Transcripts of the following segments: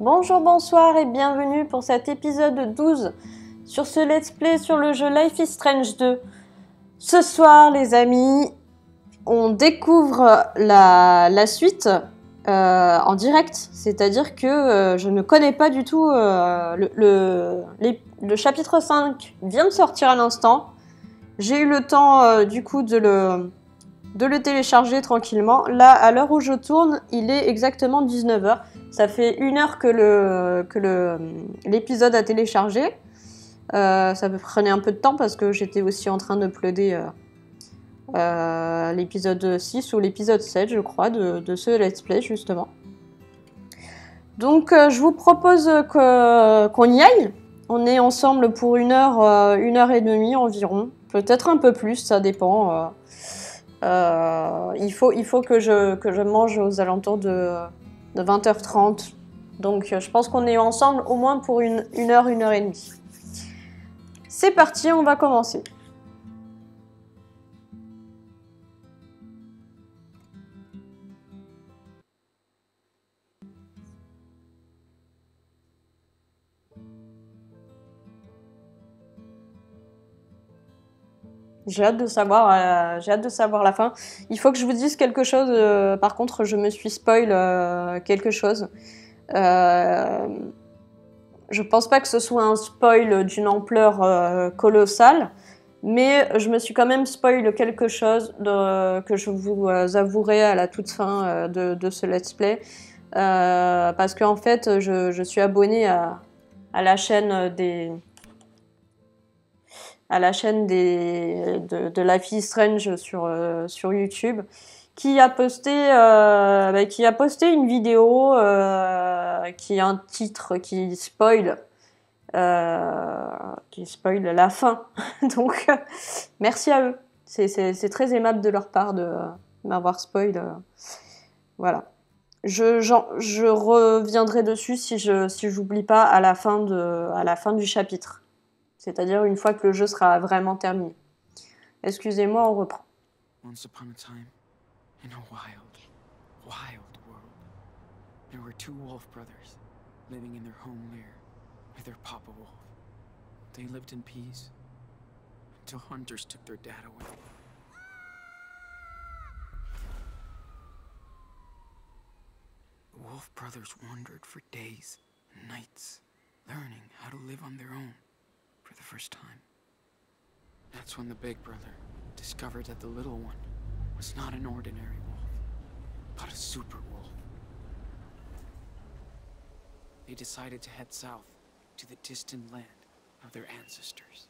Bonjour, bonsoir et bienvenue pour cet épisode 12 sur ce let's play sur le jeu Life is Strange 2. Ce soir les amis, on découvre la suite en direct, c'est-à-dire que je ne connais pas du tout le chapitre 5 vient de sortir à l'instant. J'ai eu le temps du coup de le télécharger tranquillement. Là, à l'heure où je tourne, il est exactement 19h. Ça fait 1 heure que l'épisode a téléchargé. Ça me prenait un peu de temps parce que j'étais aussi en train d'uploader l'épisode 6 ou l'épisode 7, je crois, de ce let's play, justement. Donc, je vous propose qu'on y aille. On est ensemble pour 1 heure et demie environ. Peut-être un peu plus, ça dépend. Il faut que je mange aux alentours de 20h30. Donc je pense qu'on est ensemble au moins pour 1 heure, 1 heure et demie. C'est parti, on va commencer. J'ai hâte de savoir la fin. Il faut que je vous dise quelque chose. Par contre, je me suis spoil quelque chose. Je pense pas que ce soit un spoil d'une ampleur colossale, mais je me suis quand même spoil quelque chose que je vous avouerai à la toute fin de ce let's play. Parce qu'en fait, je suis abonnée à la chaîne de Life is Strange sur YouTube, qui a posté une vidéo qui a un titre qui spoil la fin. Donc merci à eux. C'est très aimable de leur part de m'avoir spoil. Voilà. Je reviendrai dessus si j'oublie pas à la fin du chapitre. C'est-à-dire une fois que le jeu sera vraiment terminé. Excusez-moi, on reprend. Once upon a time, in a wild world, there were 2 wolf brothers living in their home lair with their papa wolf. They lived in peace until hunters took their dad away. The wolf brothers wandered for days and nights, learning how to live on their own for the first time. That's when the big brother discovered that the little one was not an ordinary wolf, but a super wolf. They decided to head south to the distant land of their ancestors.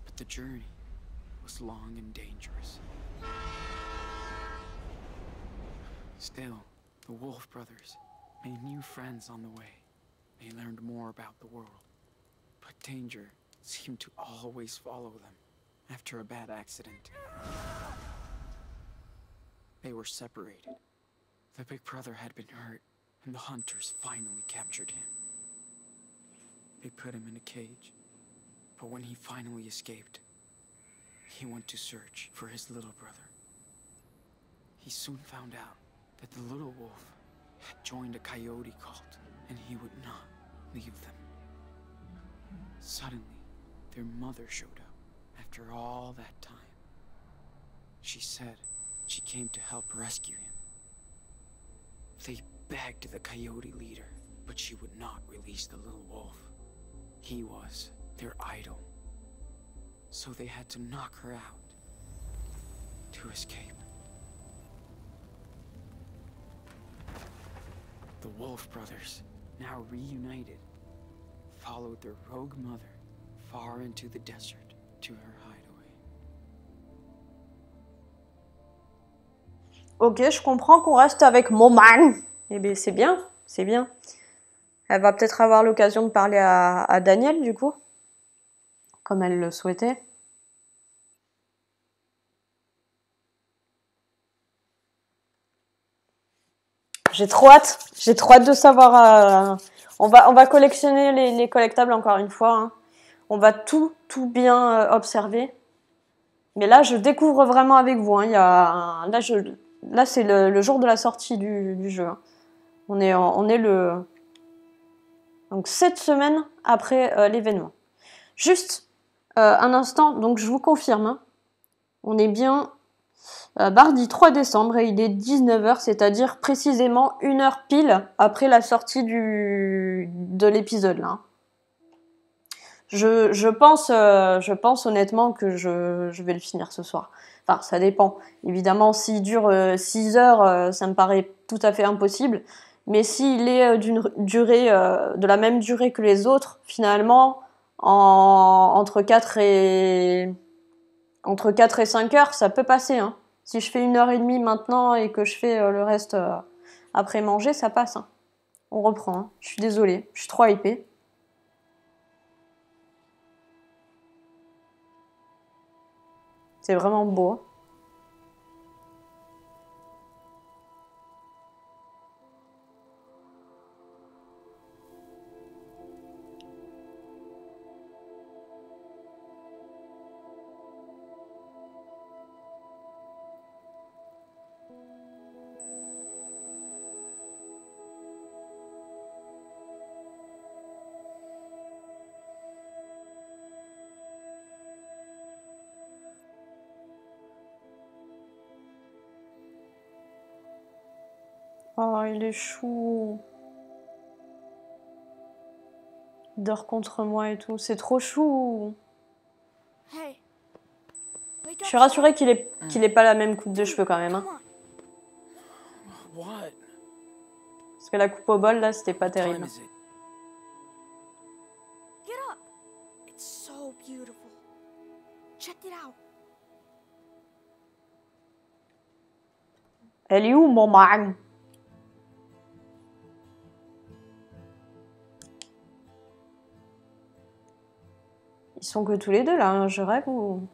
But the journey was long and dangerous. Still, the wolf brothers made new friends on the way. They learned more about the world. But danger seemed to always follow them after a bad accident. They were separated. The big brother had been hurt, and the hunters finally captured him. They put him in a cage, but when he finally escaped, he went to search for his little brother. He soon found out that the little wolf had joined a coyote cult, and he would not leave them. Suddenly, their mother showed up after all that time. She said she came to help rescue him. They begged the coyote leader, but she would not release the little wolf. He was their idol. So they had to knock her out to escape. The Wolf brothers, now reunited, followed their rogue mother far into the desert to her hideaway. Ok, je comprends qu'on reste avec Moman. Eh bien, c'est bien, c'est bien. Elle va peut-être avoir l'occasion de parler à Daniel, du coup, comme elle le souhaitait. J'ai trop hâte de savoir. On va collectionner les collectables encore une fois. Hein. On va tout bien observer. Mais là, je découvre vraiment avec vous. Hein. Là, c'est le jour de la sortie du jeu. Hein. On est le Donc 7 semaines après l'événement. Juste un instant, donc je vous confirme, hein, on est bien mardi 3 décembre et il est 19h, c'est-à-dire précisément 1 heure pile après la sortie de l'épisode là. Je pense honnêtement que je vais le finir ce soir. Enfin, ça dépend. Évidemment, s'il dure 6 heures, ça me paraît tout à fait impossible. Mais s'il est d'une durée, de la même durée que les autres, finalement, entre 4 et 5 heures, ça peut passer. Hein. Si je fais 1h30 maintenant et que je fais le reste après manger, ça passe. Hein. On reprend. Hein. Je suis désolée, je suis trop hypée. C'est vraiment beau. Oh, il est chou. Il dort contre moi et tout. C'est trop chou. Hey, wake Je up, suis rassurée qu'il ait pas la même coupe de cheveux quand même. Hein. Come on. What? Parce que la coupe au bol, là, c'était pas What time terrible. is it? Get up. It's so beautiful. Check it out. Elle est où, mon mag? Ils sont que tous les deux, là. Hein. Je rêve ou...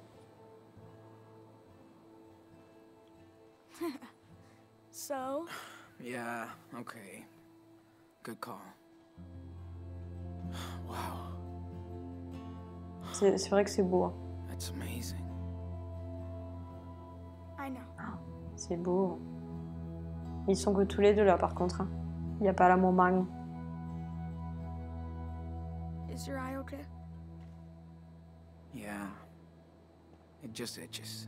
So, Yeah, okay. Good call. Wow, C'est vrai que c'est beau. Hein. that's amazing. I know. C'est beau. Ils sont que tous les deux, là, par contre. Hein. Il n'y a pas là, mon mag. Is your eye okay? Yeah, it just itches.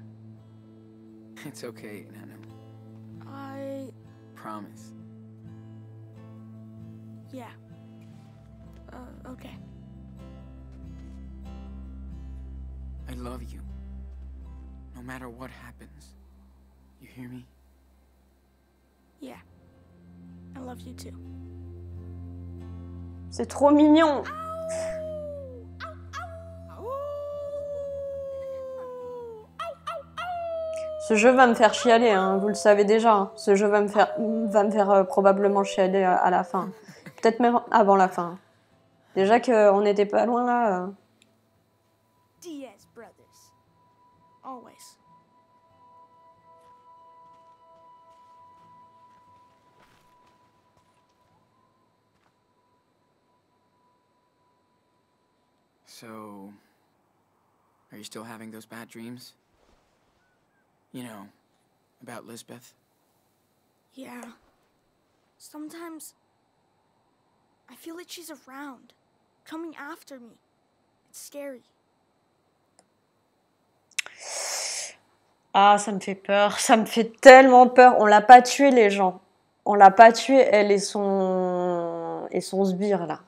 It's okay, Nana. Promise. Yeah. Okay. I love you. No matter what happens. You hear me? Yeah. I love you too. C'est trop mignon. Ce jeu va me faire chialer, hein, vous le savez déjà. Hein. Ce jeu va me faire probablement chialer à la fin. Peut-être même avant la fin. Déjà qu'on n'était pas loin là. Diaz brothers. Always. So, are you still having those bad dreams? You know, about Lisbeth? Yeah. Sometimes I feel like she's around, coming after me. It's scary. Ah, ça me fait peur. Ça me fait tellement peur. On l'a pas tué, les gens. On l'a pas tué, elle et son sbire, là.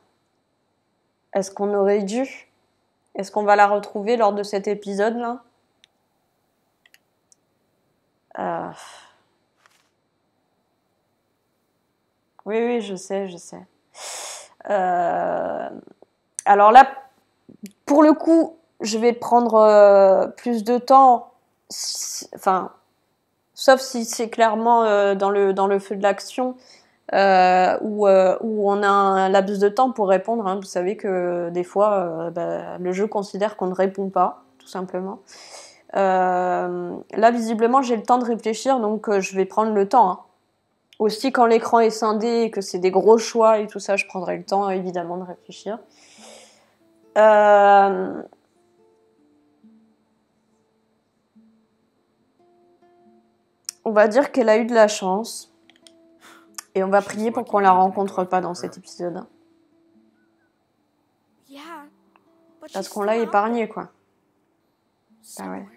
Est-ce qu'on aurait dû? Est-ce qu'on va la retrouver lors de cet épisode-là? Oui, je sais. Alors là, pour le coup, je vais prendre plus de temps, enfin, sauf si c'est clairement dans le feu de l'action, où on a un laps de temps pour répondre. Hein. Vous savez que des fois, le jeu considère qu'on ne répond pas, tout simplement. Là, visiblement, j'ai le temps de réfléchir, donc je vais prendre le temps. Hein. Aussi, quand l'écran est scindé et que c'est des gros choix et tout ça, je prendrai le temps, évidemment, de réfléchir. On va dire qu'elle a eu de la chance. Et on va prier pour qu'on la rencontre pas dans cet épisode. Parce she's qu'on still l'a out épargné, there, quoi. Bah ouais. somewhere.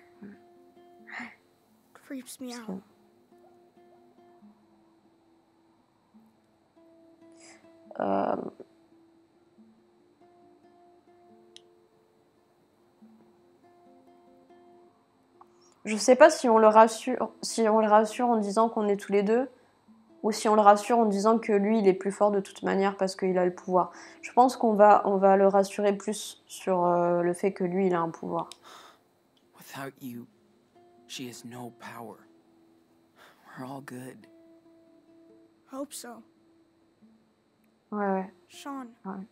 Creeps me Parce que- out. Euh, Je sais pas si on le rassure en disant qu'on est tous les deux, ou si on le rassure en disant que lui, il est plus fort de toute manière parce qu'il a le pouvoir. Je pense on va le rassurer plus sur le fait que lui, il a un pouvoir. Without you, she has no power. We're all good. Hope so. Ouais. Sean, Ouais.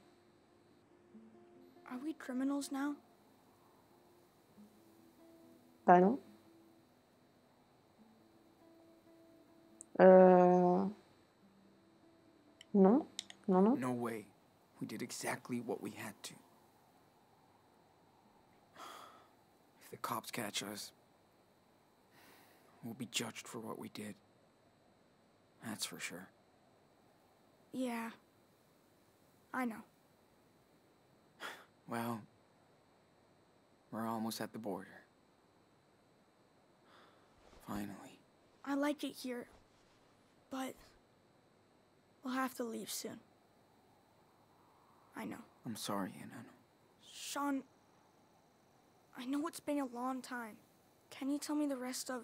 are we criminals now? Bah non. Non. Non, non. No way. We did exactly what we had to. If the cops catch us, we'll be judged for what we did. That's for sure. Yeah. I know. Well, we're almost at the border. Finally. I like it here, but we'll have to leave soon. I know. I'm sorry, Enano. Sean, I know it's been a long time. Can you tell me the rest of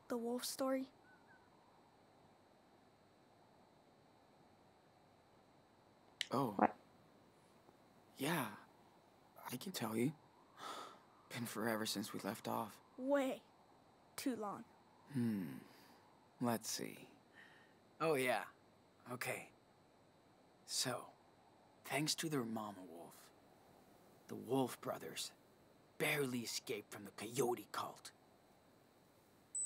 the wolf story? Oh. Ouais. Yeah, I can tell you. Been forever since we left off. Way too long. Let's see. Oh, yeah. Okay. So, thanks to their mama wolf, the Wolf brothers barely escaped from the coyote cult.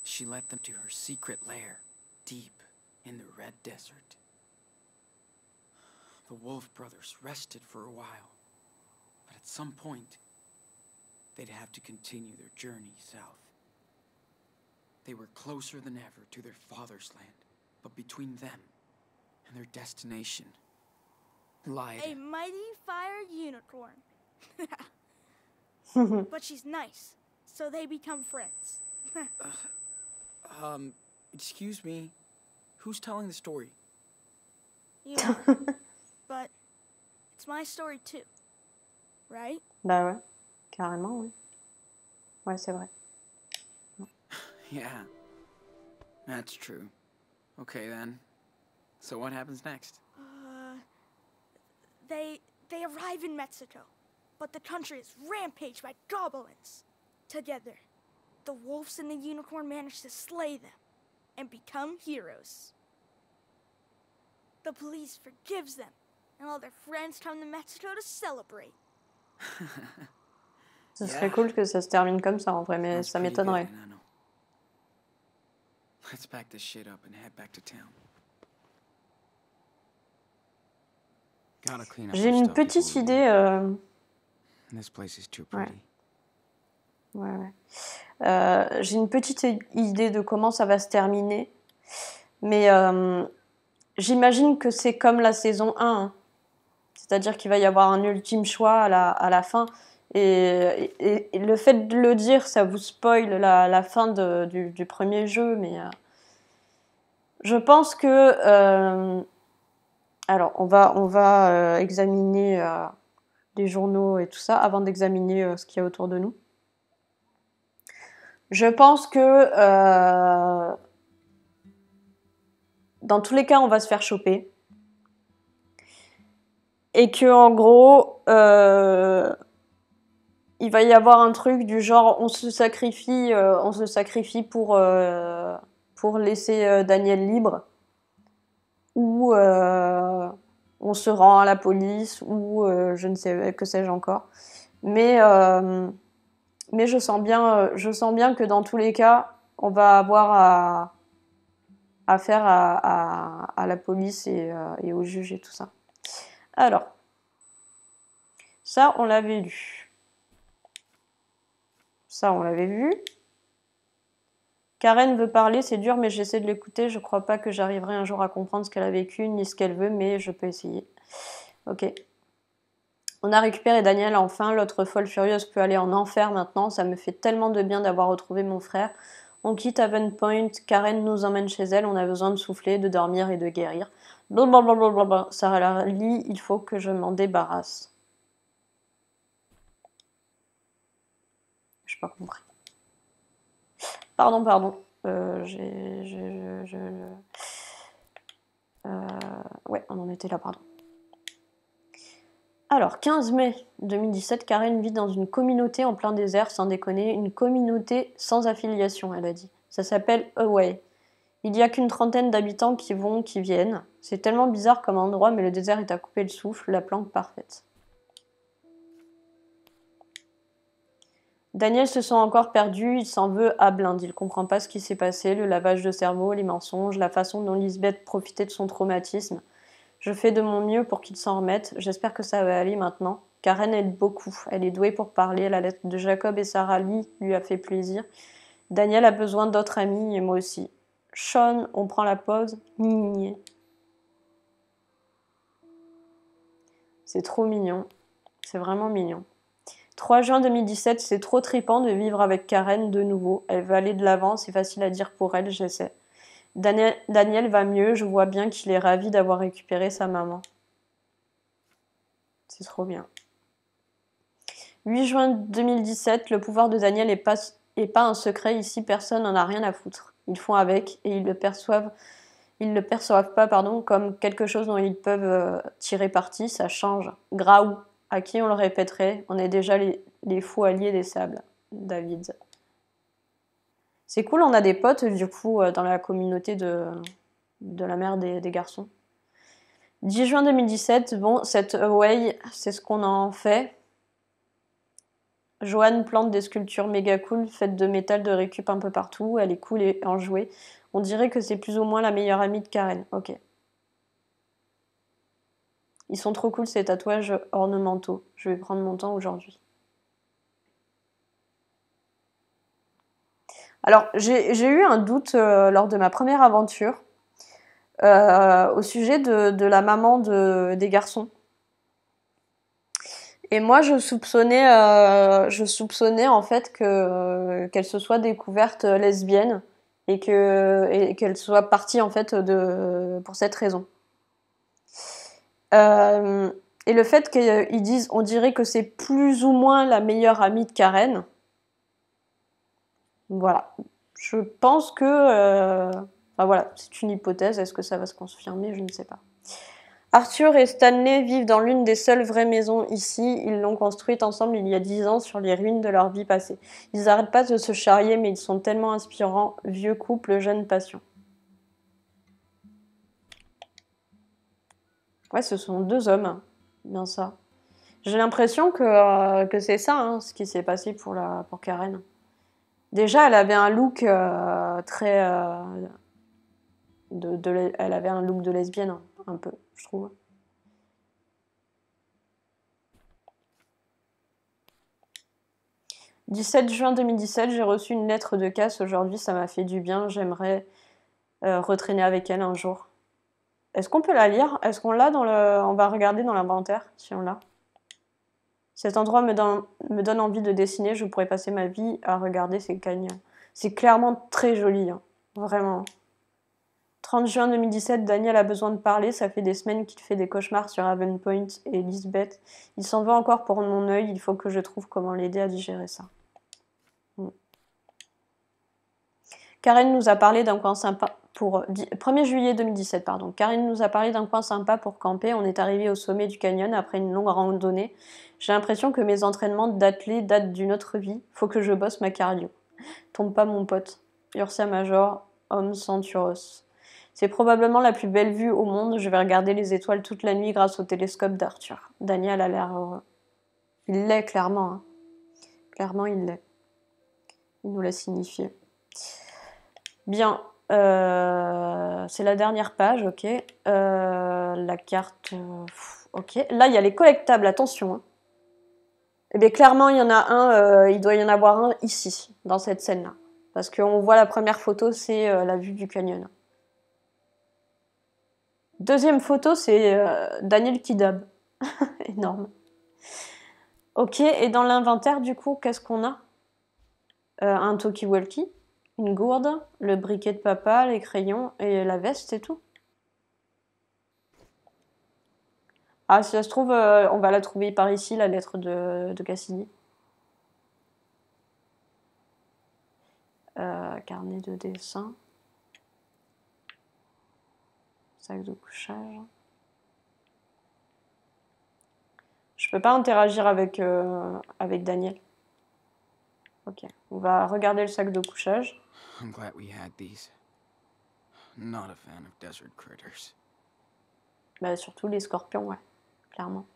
She led them to her secret lair, deep in the Red Desert. The Wolf brothers rested for a while, but at some point, they'd have to continue their journey south. They were closer than ever to their father's land, but between them and their destination lied A mighty fire unicorn. But she's nice, so they become friends. excuse me, who's telling the story? You are. But it's my story too. Right? Bah ouais. Carrément, oui. Ouais, c'est vrai. Yeah, that's true. Okay then, so what happens next? They arrive in Mexico, but the country is rampaged by goblins. Together, the wolves and the unicorn manage to slay them and become heroes. The police forgives them, and all their friends come to Mexico to celebrate. Ce serait cool que ça se termine comme ça en vrai, mais That's ça pretty good, m'étonnerait. Enano. Let's pack this shit up and head back to town. Gotta clean up J'ai our une stuff before petite we idée. leave. This place is too Ouais. pretty. Ouais. J'ai une petite idée de comment ça va se terminer. Mais j'imagine que c'est comme la saison 1. Hein. C'est-à-dire qu'il va y avoir un ultime choix à la fin. Et le fait de le dire, ça vous spoil la fin du premier jeu. Mais je pense que... alors, on va examiner les journaux et tout ça avant d'examiner ce qu'il y a autour de nous. Je pense que dans tous les cas, on va se faire choper. Et que en gros, il va y avoir un truc du genre on se sacrifie pour laisser Daniel libre. Ou on se rend à la police, ou je ne sais que sais-je encore. Mais je sens bien que dans tous les cas, on va avoir affaire à la police et aux juges et tout ça. Alors, ça, on l'avait lu. Ça, on l'avait vu. Karen veut parler, c'est dur, mais j'essaie de l'écouter. Je crois pas que j'arriverai un jour à comprendre ce qu'elle a vécu, ni ce qu'elle veut, mais je peux essayer. Ok. On a récupéré Daniel enfin, l'autre folle furieuse peut aller en enfer maintenant, ça me fait tellement de bien d'avoir retrouvé mon frère. On quitte Haven Point, Karen nous emmène chez elle, on a besoin de souffler, de dormir et de guérir. Blablabla. Sarah Lee, il faut que je m'en débarrasse. J'ai pas compris. Pardon. Ouais, on en était là, pardon. Alors, 15 mai 2017, Karen vit dans une communauté en plein désert, sans déconner, une communauté sans affiliation, elle a dit. Ça s'appelle Away. Il n'y a qu'une trentaine d'habitants qui vont, qui viennent. C'est tellement bizarre comme endroit, mais le désert est à couper le souffle, la planque parfaite. Daniel se sent encore perdu, il s'en veut à blinde, il comprend pas ce qui s'est passé, le lavage de cerveau, les mensonges, la façon dont Lisbeth profitait de son traumatisme. Je fais de mon mieux pour qu'il s'en remette, j'espère que ça va aller maintenant. Karen aide beaucoup, elle est douée pour parler, la lettre de Jacob et Sarah Lee lui a fait plaisir. Daniel a besoin d'autres amis et moi aussi. Sean, on prend la pause. C'est trop mignon, c'est vraiment mignon. 3 juin 2017, c'est trop tripant de vivre avec Karen de nouveau. Elle veut aller de l'avant, c'est facile à dire pour elle, j'essaie. Daniel va mieux, je vois bien qu'il est ravi d'avoir récupéré sa maman. C'est trop bien. 8 juin 2017, le pouvoir de Daniel est pas un secret, ici personne n'en a rien à foutre. Ils font avec et ils le perçoivent pas comme quelque chose dont ils peuvent tirer parti, ça change. Graou, à qui on le répéterait, on est déjà les fous alliés des sables. David. C'est cool, on a des potes du coup dans la communauté de la mère des garçons. 10 juin 2017, bon, cette Away, c'est ce qu'on en fait. Joanne plante des sculptures méga cool, faites de métal de récup un peu partout, elle est cool et enjouée. On dirait que c'est plus ou moins la meilleure amie de Karen. Ok. Ils sont trop cool ces tatouages ornementaux. Je vais prendre mon temps aujourd'hui. Alors, j'ai eu un doute lors de ma première aventure au sujet de la maman des garçons. Et moi, je soupçonnais en fait qu'elle se soit découverte lesbienne et qu'elle soit partie en fait pour cette raison. Et le fait qu'ils disent, on dirait que c'est plus ou moins la meilleure amie de Karen. Voilà. Je pense que... Enfin voilà, c'est une hypothèse. Est-ce que ça va se confirmer? Je ne sais pas. Arthur et Stanley vivent dans l'une des seules vraies maisons ici. Ils l'ont construite ensemble il y a 10 ans sur les ruines de leur vie passée. Ils n'arrêtent pas de se charrier, mais ils sont tellement inspirants. Vieux couple, jeune passion. Ouais, ce sont 2 hommes. Bien ça. J'ai l'impression que c'est ça, hein, ce qui s'est passé pour Karen. Déjà, elle avait un look très... elle avait un look de lesbienne, un peu, je trouve. « 17 juin 2017, j'ai reçu une lettre de Cass aujourd'hui, ça m'a fait du bien, j'aimerais retraîner avec elle un jour. » Est-ce qu'on peut la lire? Est-ce qu'on l'a On va regarder dans l'inventaire, si on l'a. Cet endroit me donne envie de dessiner, je pourrais passer ma vie à regarder ces cagnes. C'est clairement très joli, hein. Vraiment. 30 juin 2017, Daniel a besoin de parler, ça fait des semaines qu'il fait des cauchemars sur Haven Point et Lisbeth. Il s'en veut encore pour mon œil, il faut que je trouve comment l'aider à digérer ça. Karen nous a parlé d'un coin sympa pour... 1er juillet 2017, pardon. Karen nous a parlé d'un coin sympa pour camper. On est arrivé au sommet du canyon après une longue randonnée. J'ai l'impression que mes entraînements d'athlète datent d'une autre vie. Faut que je bosse ma cardio. Tombe pas mon pote. Ursa Major, homme Centuros. C'est probablement la plus belle vue au monde. Je vais regarder les étoiles toute la nuit grâce au télescope d'Arthur. Daniel a l'air heureux. Il l'est, clairement. Hein. Clairement, il l'est. Il nous l'a signifié. Bien. C'est la dernière page, ok. La carte... ok. Là, il y a les collectables, attention. Hein. Eh bien, clairement, il y en a un, il doit y en avoir un ici, dans cette scène-là. Parce qu'on voit la première photo, c'est la vue du canyon. Deuxième photo, c'est Daniel qui dab. Énorme. Ok, et dans l'inventaire, du coup, qu'est-ce qu'on a? Un talkie-walkie, une gourde, le briquet de papa, les crayons et la veste, c'est tout. Ah, si ça se trouve, on va la trouver par ici, la lettre de Cassidy. Carnet de dessin. Sac de couchage. Je peux pas interagir avec Daniel. Ok, on va regarder le sac de couchage. I'm glad we had these. Not a fan of desert critters. Bah, surtout les scorpions, ouais, clairement.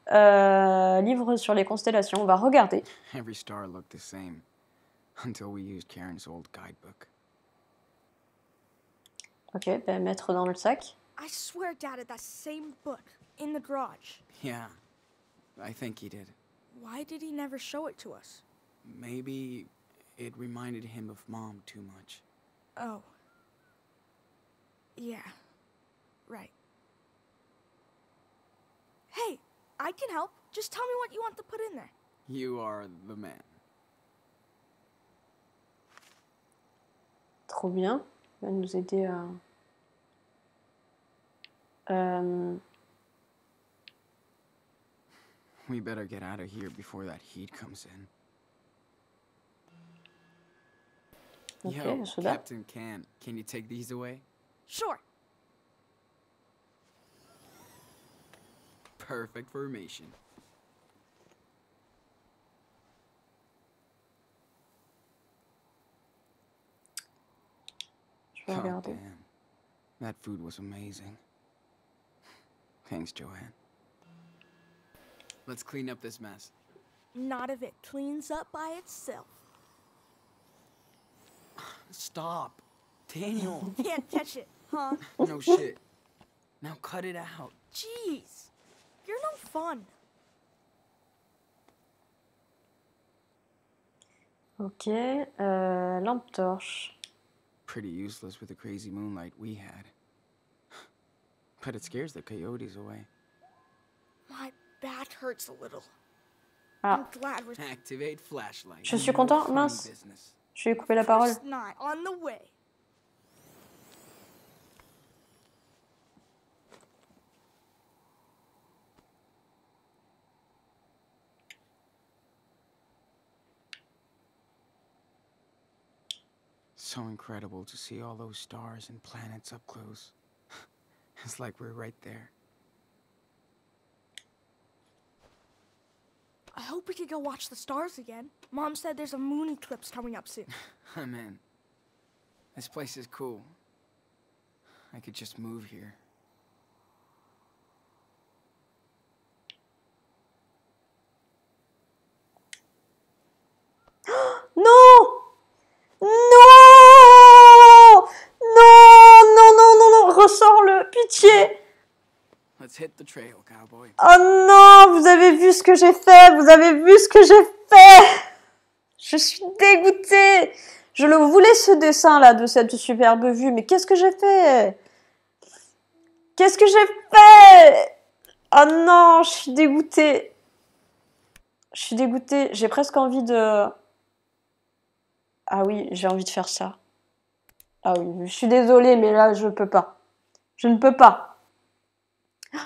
Livre sur les constellations, on va regarder. Every star looked the same until we used Karen's old guidebook. Ok, bah, mettre dans le sac. I swear Dad had that same book in the garage. Yeah, I think he did. Why did he never show it to us? Maybe it reminded him of Mom too much. Oh. Yeah. Right. Hey, I can help. Just tell me what you want to put in there. You are the man. Trop bien. Il va nous aider à... We better get out of here before that heat comes in. Ok, Yo, soda. Captain can you take these away? Sure. Perfect formation. Je vais regarder. damn. That food was amazing. Thanks, Joanne. Let's clean up this mess. Not if it cleans up by itself. Stop. Daniel. Can't catch it, huh? No shit. Now cut it out. Jeez. You're no fun. Ok, lampe torche. Pretty useless with the crazy moonlight we had. But it scares the coyotes away. My back hurts a little. Ah, I'm glad we're Activate flashlight. je suis content, Funny mince. business. Je vais couper la parole. first not on the way. So incredible to see all those stars and planets up close. It's like we're right there. I hope we can go watch the stars again. Mom said there's a moon eclipse coming up soon. I'm in. This place is cool. I could just move here. Non! Non! Non! Non, non, non, non! Ressors-le! Pitié! Let's hit the trail, cowboy. Oh non! Vous avez vu ce que j'ai fait! Vous avez vu ce que j'ai fait! Je suis dégoûtée! Je le voulais ce dessin-là de cette superbe vue, mais qu'est-ce que j'ai fait? Qu'est-ce que j'ai fait? Oh non! Je suis dégoûtée! Je suis dégoûtée. J'ai presque envie de... Ah oui, j'ai envie de faire ça. Ah oui, je suis désolée, mais là, je peux pas. Je ne peux pas.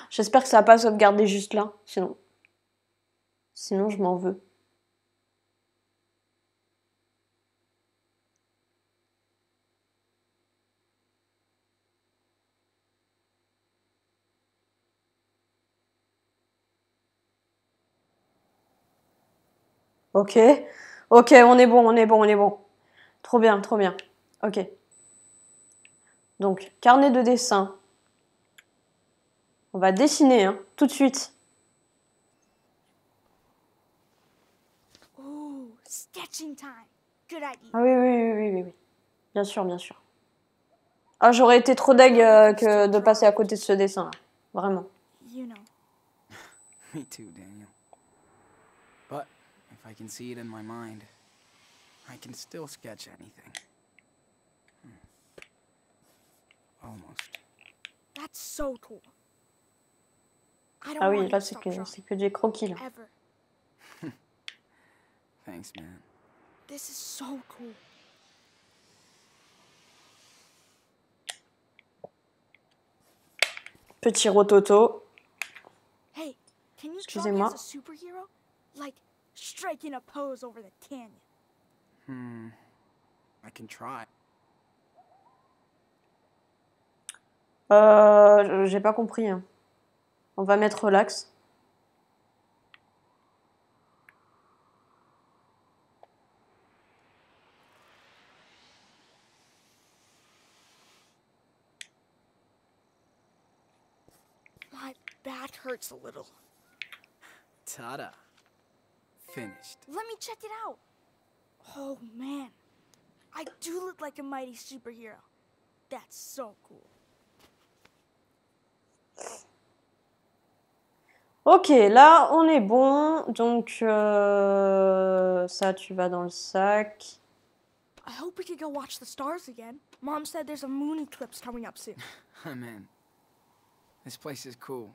J'espère que ça va pas sauvegarder juste là, sinon je m'en veux. Ok, ok, on est bon, on est bon, on est bon. Trop bien, trop bien. Ok. Donc, carnet de dessin. On va dessiner, hein, tout de suite. Ooh, sketching time. Good idea. Ah oui, oui, oui, oui, oui, oui. Bien sûr, bien sûr. Ah, j'aurais été trop deg que de passer à côté de ce dessin-là. Vraiment. You know. Me too, Daniel. But if I can see it in my mind, I can still sketch anything. Almost. That's so cool. I don't Ah want oui, you là, to c'est stop que, drawing. c'est que des croquis, là. Ever. Thanks, man. This is so cool. Petit rototo. Hey, can you draw me Excusez-moi. as a superhero? Like, striking a pose over the canyon. I can try. J'ai pas compris. Hein. On va mettre relax. My back hurts a little. Ta-da. Finished. Let me check it out. Oh man, I do look like a mighty superhero. That's so cool. Ok, là, on est bon. Donc, ça, tu vas dans le sac. I hope we could go watch the stars again. Mom said there's a moon eclipse coming up soon. I'm in. This place is cool.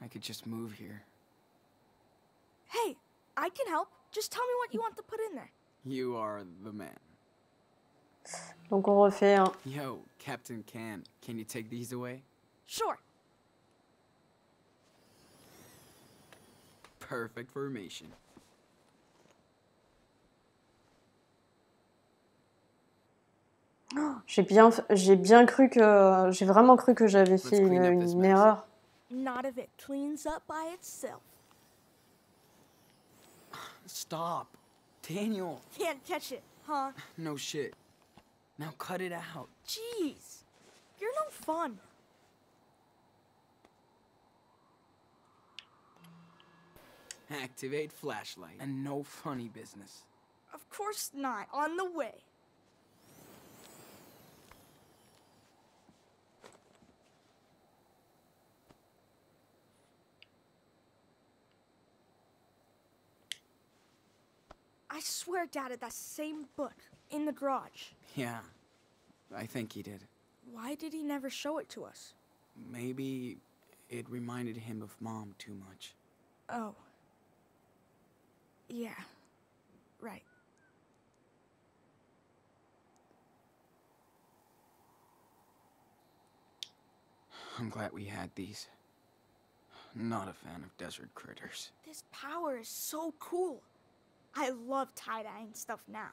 I could just move here. Hey, I can help. Just tell me what you want to put in there. You are the man. Donc, on refait. Hein. Yo, Captain Can you take these away? Sure. Perfect formation. J'ai vraiment cru que j'avais fait une erreur. Not if it cleans up by itself. Stop. Daniel. Can't catch it, huh? No shit. Now cut it out. Jeez, you're no fun. Activate flashlight. And no funny business. Of course not. On the way. I swear Dad had that same book in the garage. Yeah, I think he did. Why did he never show it to us? Maybe it reminded him of Mom too much. Oh. Yeah. Right. I'm glad we had these. Not a fan of desert critters. This power is so cool. I love tie-dyeing stuff now.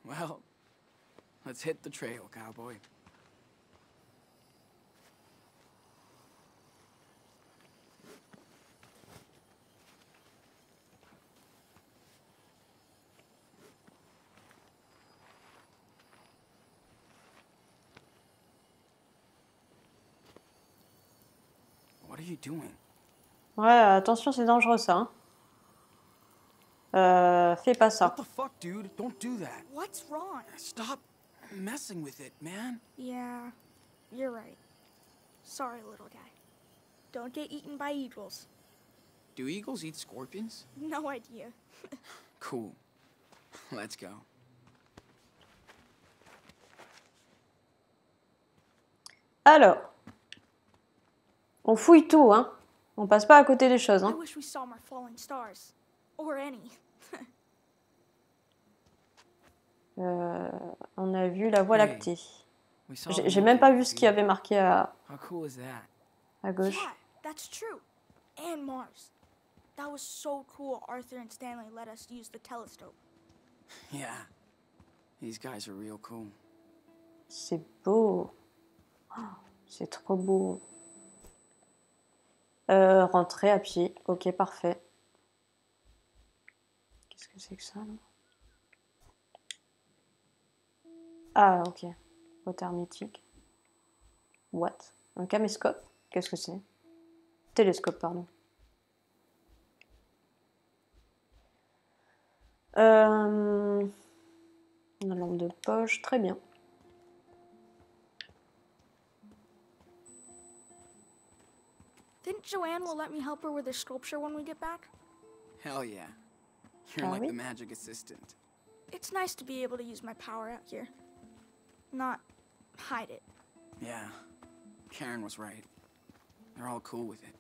Well, let's hit the trail, cowboy. What are you doing? Ouais, attention, c'est dangereux ça. Hein. Fais pas ça. What the fuck, dude? Don't do that. What's wrong? Stop messing with it, man. Yeah, you're right. Sorry, little guy. Don't get eaten by eagles. Do eagles eat scorpions? No idea. Cool. Let's go. Alors, on fouille tout, hein. On passe pas à côté des choses, I hein. wish we saw more falling stars. Or any. On a vu la Voie Hey, lactée. We saw J'ai même pas vu ce qu'il y avait marqué à How cool is that? gauche. Yeah, that's true. And Mars. That was so cool Arthur and Stanley let us use the telescope. Yeah. These guys are real cool. C'est beau. Oh, c'est trop beau. Rentrer à pied. Ok, parfait. Qu'est-ce que c'est que ça, là? Ah, ok. Boîte hermétique. What? Un caméscope? Qu'est-ce que c'est? Télescope, pardon. Une lampe de poche, très bien. Think Joanne will let me help her with her sculpture when we get back? Hell yeah. You're Shall like we? the magic assistant. It's nice to be able to use my power out here. not hide it. Yeah, Karen was right. They're all cool with it.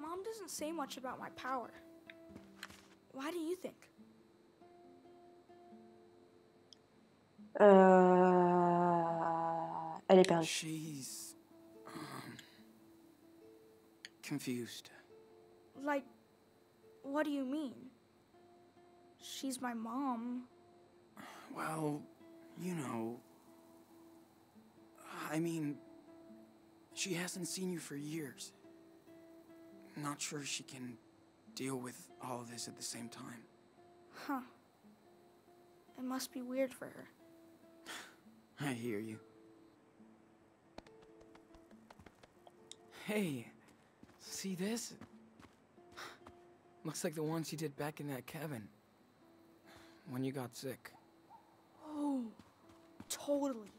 Mom doesn't say much about my power. Why do you think? Elle est perdue. She's confused. Like, what do you mean? She's my mom. Well, you know, I mean, she hasn't seen you for years. Not sure she can deal with all of this at the same time. Huh. It must be weird for her. I hear you. Hey, see this? Looks like the ones you did back in that cabin. When you got sick. Oh, totally.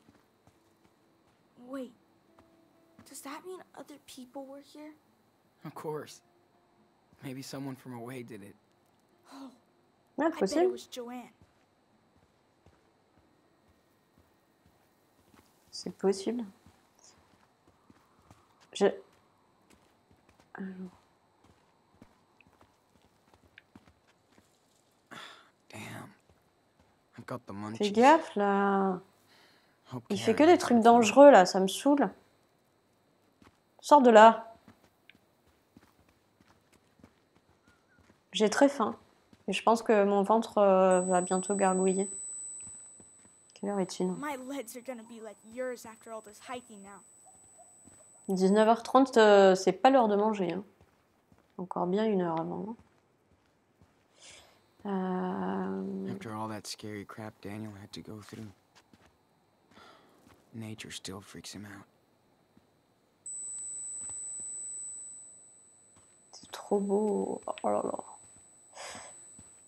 Wait, does that mean other people were here? Of course. Maybe someone from away did it. Oh, Ouais, I bet it possible. was Joanne. C'est possible. Alors, Damn. I've got the munchies. fais gaffe là. Hope Il fait que Karen des has trucs some food. dangereux là, ça me saoule. Sors de là. J'ai très faim. Et je pense que mon ventre va bientôt gargouiller. Quelle heure est-il? My legs are gonna be like yours after all this hiking now. 19h30, c'est pas l'heure de manger. Hein. Encore bien 1 heure avant. After all that scary crap Daniel had to go through, nature still freaks him out. C'est trop beau. Oh là là.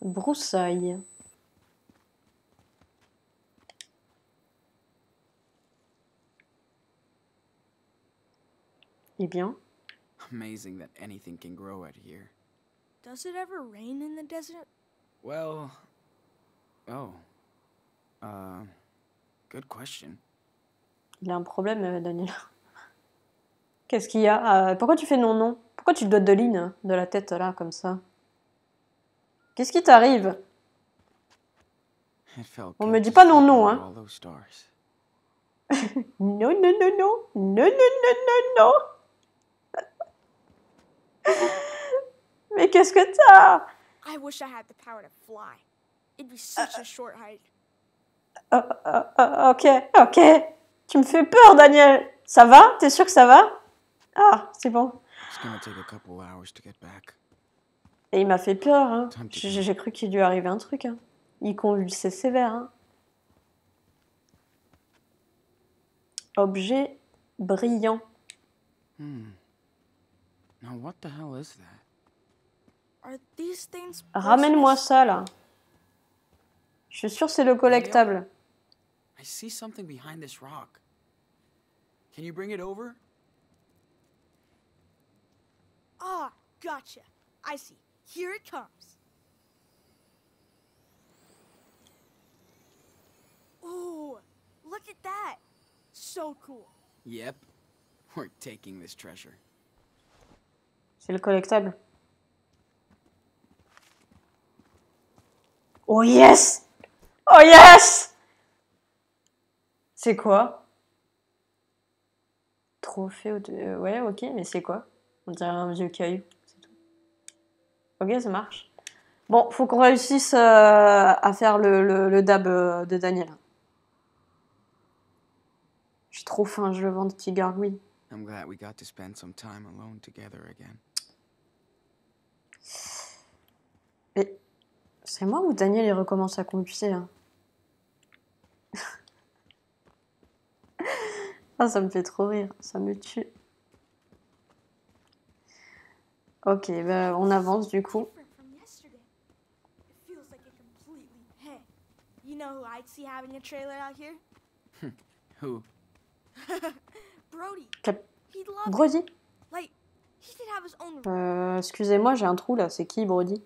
Broussailles. Eh bien, Amazing that anything can grow out here. Does it ever rain in the desert? Well, oh, good question. il a un problème, Daniel. Qu'est-ce qu'il y a? Pourquoi tu fais non? Pourquoi tu te dois de Lynn de la tête là, comme ça? Qu'est-ce qui t'arrive? It felt On good me dit to pas sleep non, under hein. all those stars. Non, non, non, non. Non, non, non, non, non. Mais qu'est-ce que t'as? I wish I had the power to fly. It'd be such a short hike. Ok, ok. Tu me fais peur, Daniel. Ça va? T'es sûr que ça va? Ah, c'est bon. It's gonna take a couple hours to get back. Et il m'a fait peur, hein. J'ai cru qu'il lui arrivait un truc, hein. Il convulsait sévère, hein. Objet brillant. Now what the hell is that? Are these things Ramène-moi poisonous? ça, là. Je suis sûre que c'est le collectable. I see something behind this rock. Can you bring it over? Ah, gotcha. I see. Here it comes. Ooh, look at that. So cool. Yep. We're taking this treasure. C'est le collectable. Oh yes! Oh yes! C'est quoi? Trophée ouais, ok, mais c'est quoi? On dirait un vieux caillou, c'est tout. Ok, ça marche. Bon, faut qu'on réussisse à faire le dab de Daniel. J'ai trop faim, je le ventre qui gargouille. I'm glad we got to spend some time alone together again. Et c'est moi ou Daniel il recommence à convulser hein. Ah, ça me fait trop rire, ça me tue. Ok, bah, on avance du coup. Different from yesterday. It feels like it completely. Hey, you know who I'd see having a trailer out here? Who? Brody. Cap- He'd love it. Brody? Like, he could have his own. Excusez-moi, j'ai un trou là, c'est qui Brody?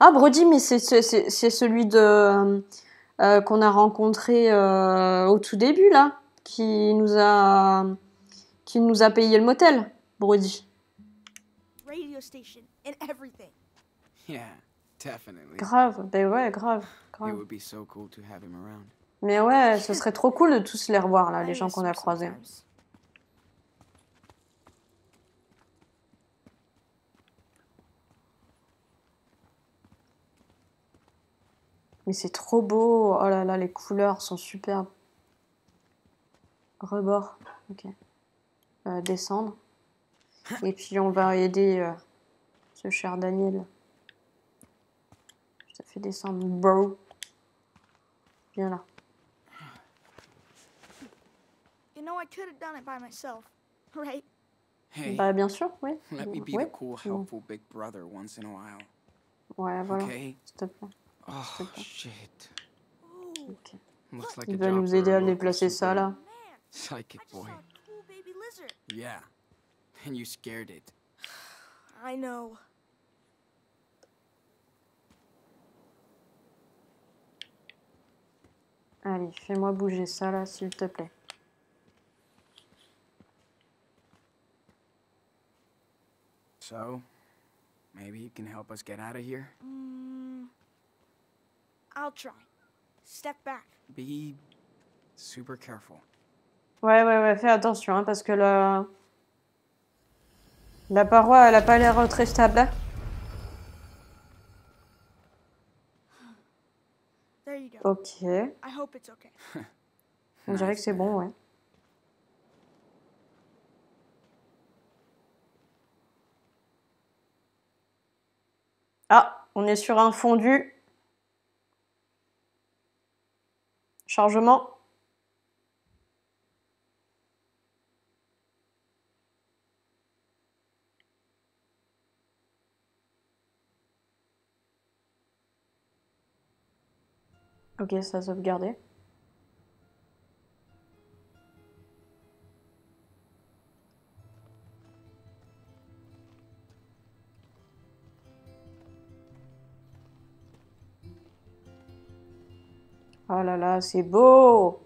Ah, Brody, mais c'est celui de qu'on a rencontré au tout début, là, qui nous a payé le motel, Brody. Radio station and everything. Yeah, definitely. Grave, ben ouais, grave, It grave. would be so cool to have him around. Mais ouais, ce serait trop cool de tous les revoir, là, les I gens miss qu'on him a croisés. sometimes. Mais c'est trop beau. Oh là là, les couleurs sont superbes. Rebord. Ok. Descendre. Et puis on va aider ce cher Daniel. Je te fais descendre, bro. Viens là. You know, I could have done it by myself, right? Hey, Bah bien sûr, oui. let me be Oui. the cool, helpful big brother once in a while. Ouais, voilà. Okay? S'il te plaît. Oh, plaît. shit. Ooh, Ok. Looks like Il a va job nous for aider a à local déplacer ça super là. man, psychic I just boy. saw a cool baby lizard. Yeah. And you scared it. I know. Allez, fais-moi bouger ça là, s'il te plaît. So, maybe you can help us get out of here? I'll try. Step back. Be super careful. Ouais, fais attention, hein, parce que la paroi, elle a pas l'air très stable. Hein. There you go. Ok. I hope it's okay. On dirait que Nice, c'est bon, man. ouais. Ah, on est sur un fondu. Chargement. Ok, ça a sauvegardé. Oh là là, c'est beau!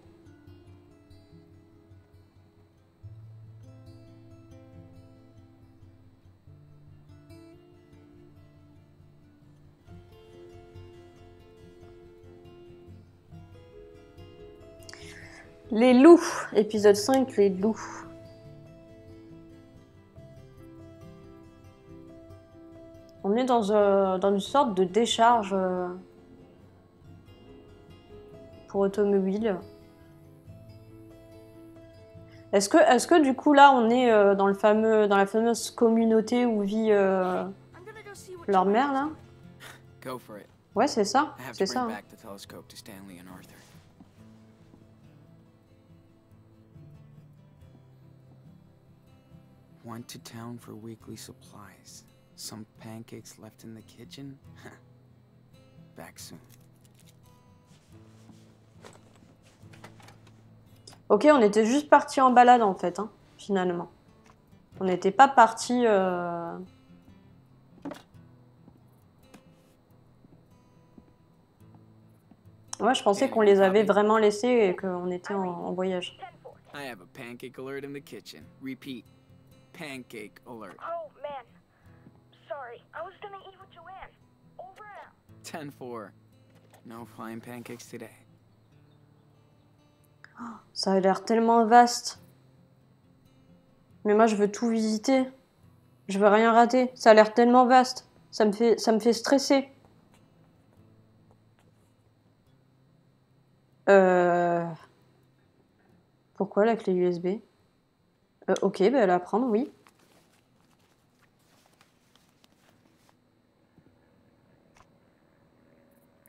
Les loups, épisode 5, les loups. On est dans une sorte de décharge pour automobile. Est-ce que du coup là on est dans la fameuse communauté où vit I'm gonna go see what leur Joanne mère is là? doing. Go for it. Ouais, c'est ça, I have c'est to ça. bring Hein. back the telescope to Stanley and Arthur. Went to town for weekly supplies. Some pancakes left in the kitchen? Back soon. Ok, on était juste parti en balade en fait, hein, finalement. On n'était pas parti. Ouais, je pensais qu'on les avait vraiment laissés et qu'on était en voyage. I have a pancake alert in the kitchen. Repeat. Pancake alert. Oh, man. Sorry. I was gonna eat with Joanne. Over and out. 10-4. No flying pancakes today. Ça a l'air tellement vaste. Mais moi, je veux tout visiter. Je veux rien rater. Ça a l'air tellement vaste. Ça me fait stresser. Pourquoi la clé USB? Ok, bah elle à prendre, oui.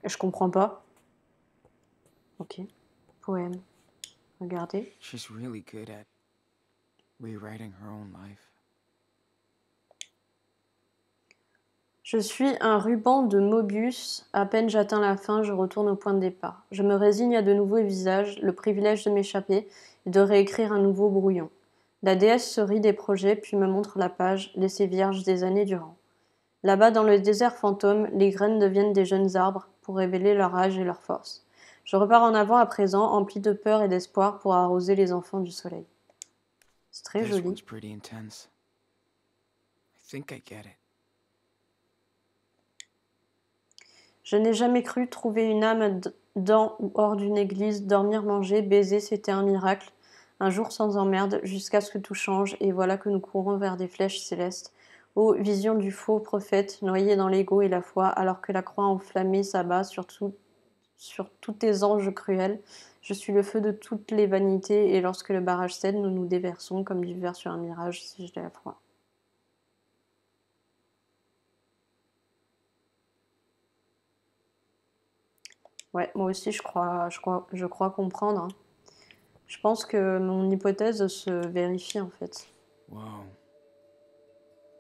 Je comprends pas. Ok. Poème. Regardez. She's really good at rewriting her own life. Je suis un ruban de Mobius. À peine j'atteins la fin, je retourne au point de départ. Je me résigne à de nouveaux visages, le privilège de m'échapper et de réécrire un nouveau brouillon. La déesse se rit des projets, puis me montre la page, laissée vierge des années durant. Là-bas, dans le désert fantôme, les graines deviennent des jeunes arbres pour révéler leur âge et leur force. Je repars en avant à présent, empli de peur et d'espoir pour arroser les enfants du soleil. C'est très This joli. one's pretty intense. I think I get it. Je n'ai jamais cru trouver une âme dans ou hors d'une église. Dormir, manger, baiser, c'était un miracle. Un jour sans emmerde, jusqu'à ce que tout change, et voilà que nous courons vers des flèches célestes. Ô vision du faux prophète, noyé dans l'ego et la foi, alors que la croix enflammée s'abat sur tous tes anges cruels. Je suis le feu de toutes les vanités, et lorsque le barrage cède, nous nous déversons comme du verre sur un mirage, si j'ai la foi. Ouais, moi aussi je crois comprendre. Hein. Je pense que mon hypothèse se vérifie en fait. Whoa.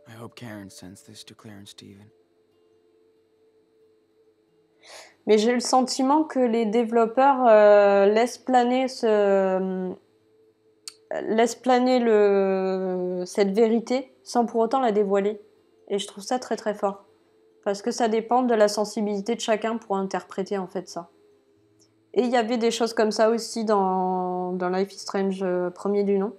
I hope Karen sends this to Claire and Steven. Mais j'ai le sentiment que les développeurs laissent planer cette vérité sans pour autant la dévoiler. Et je trouve ça très très fort. Parce que ça dépend de la sensibilité de chacun pour interpréter en fait ça. Et il y avait des choses comme ça aussi dans Life is Strange premier du nom.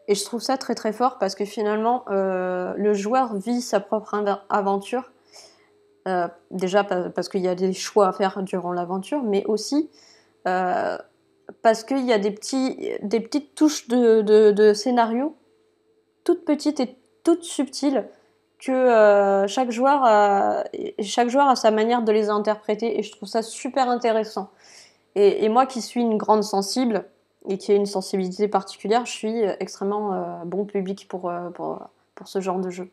Et je trouve ça très très fort parce que finalement, le joueur vit sa propre aventure. Déjà parce qu'il y a des choix à faire durant l'aventure, mais aussi parce qu'il y a des petites touches de scénario, toutes petites et toutes subtiles, que chaque joueur a sa manière de les interpréter, et je trouve ça super intéressant. Et moi qui suis une grande sensible, et qui a une sensibilité particulière, je suis extrêmement bon public pour ce genre de jeu.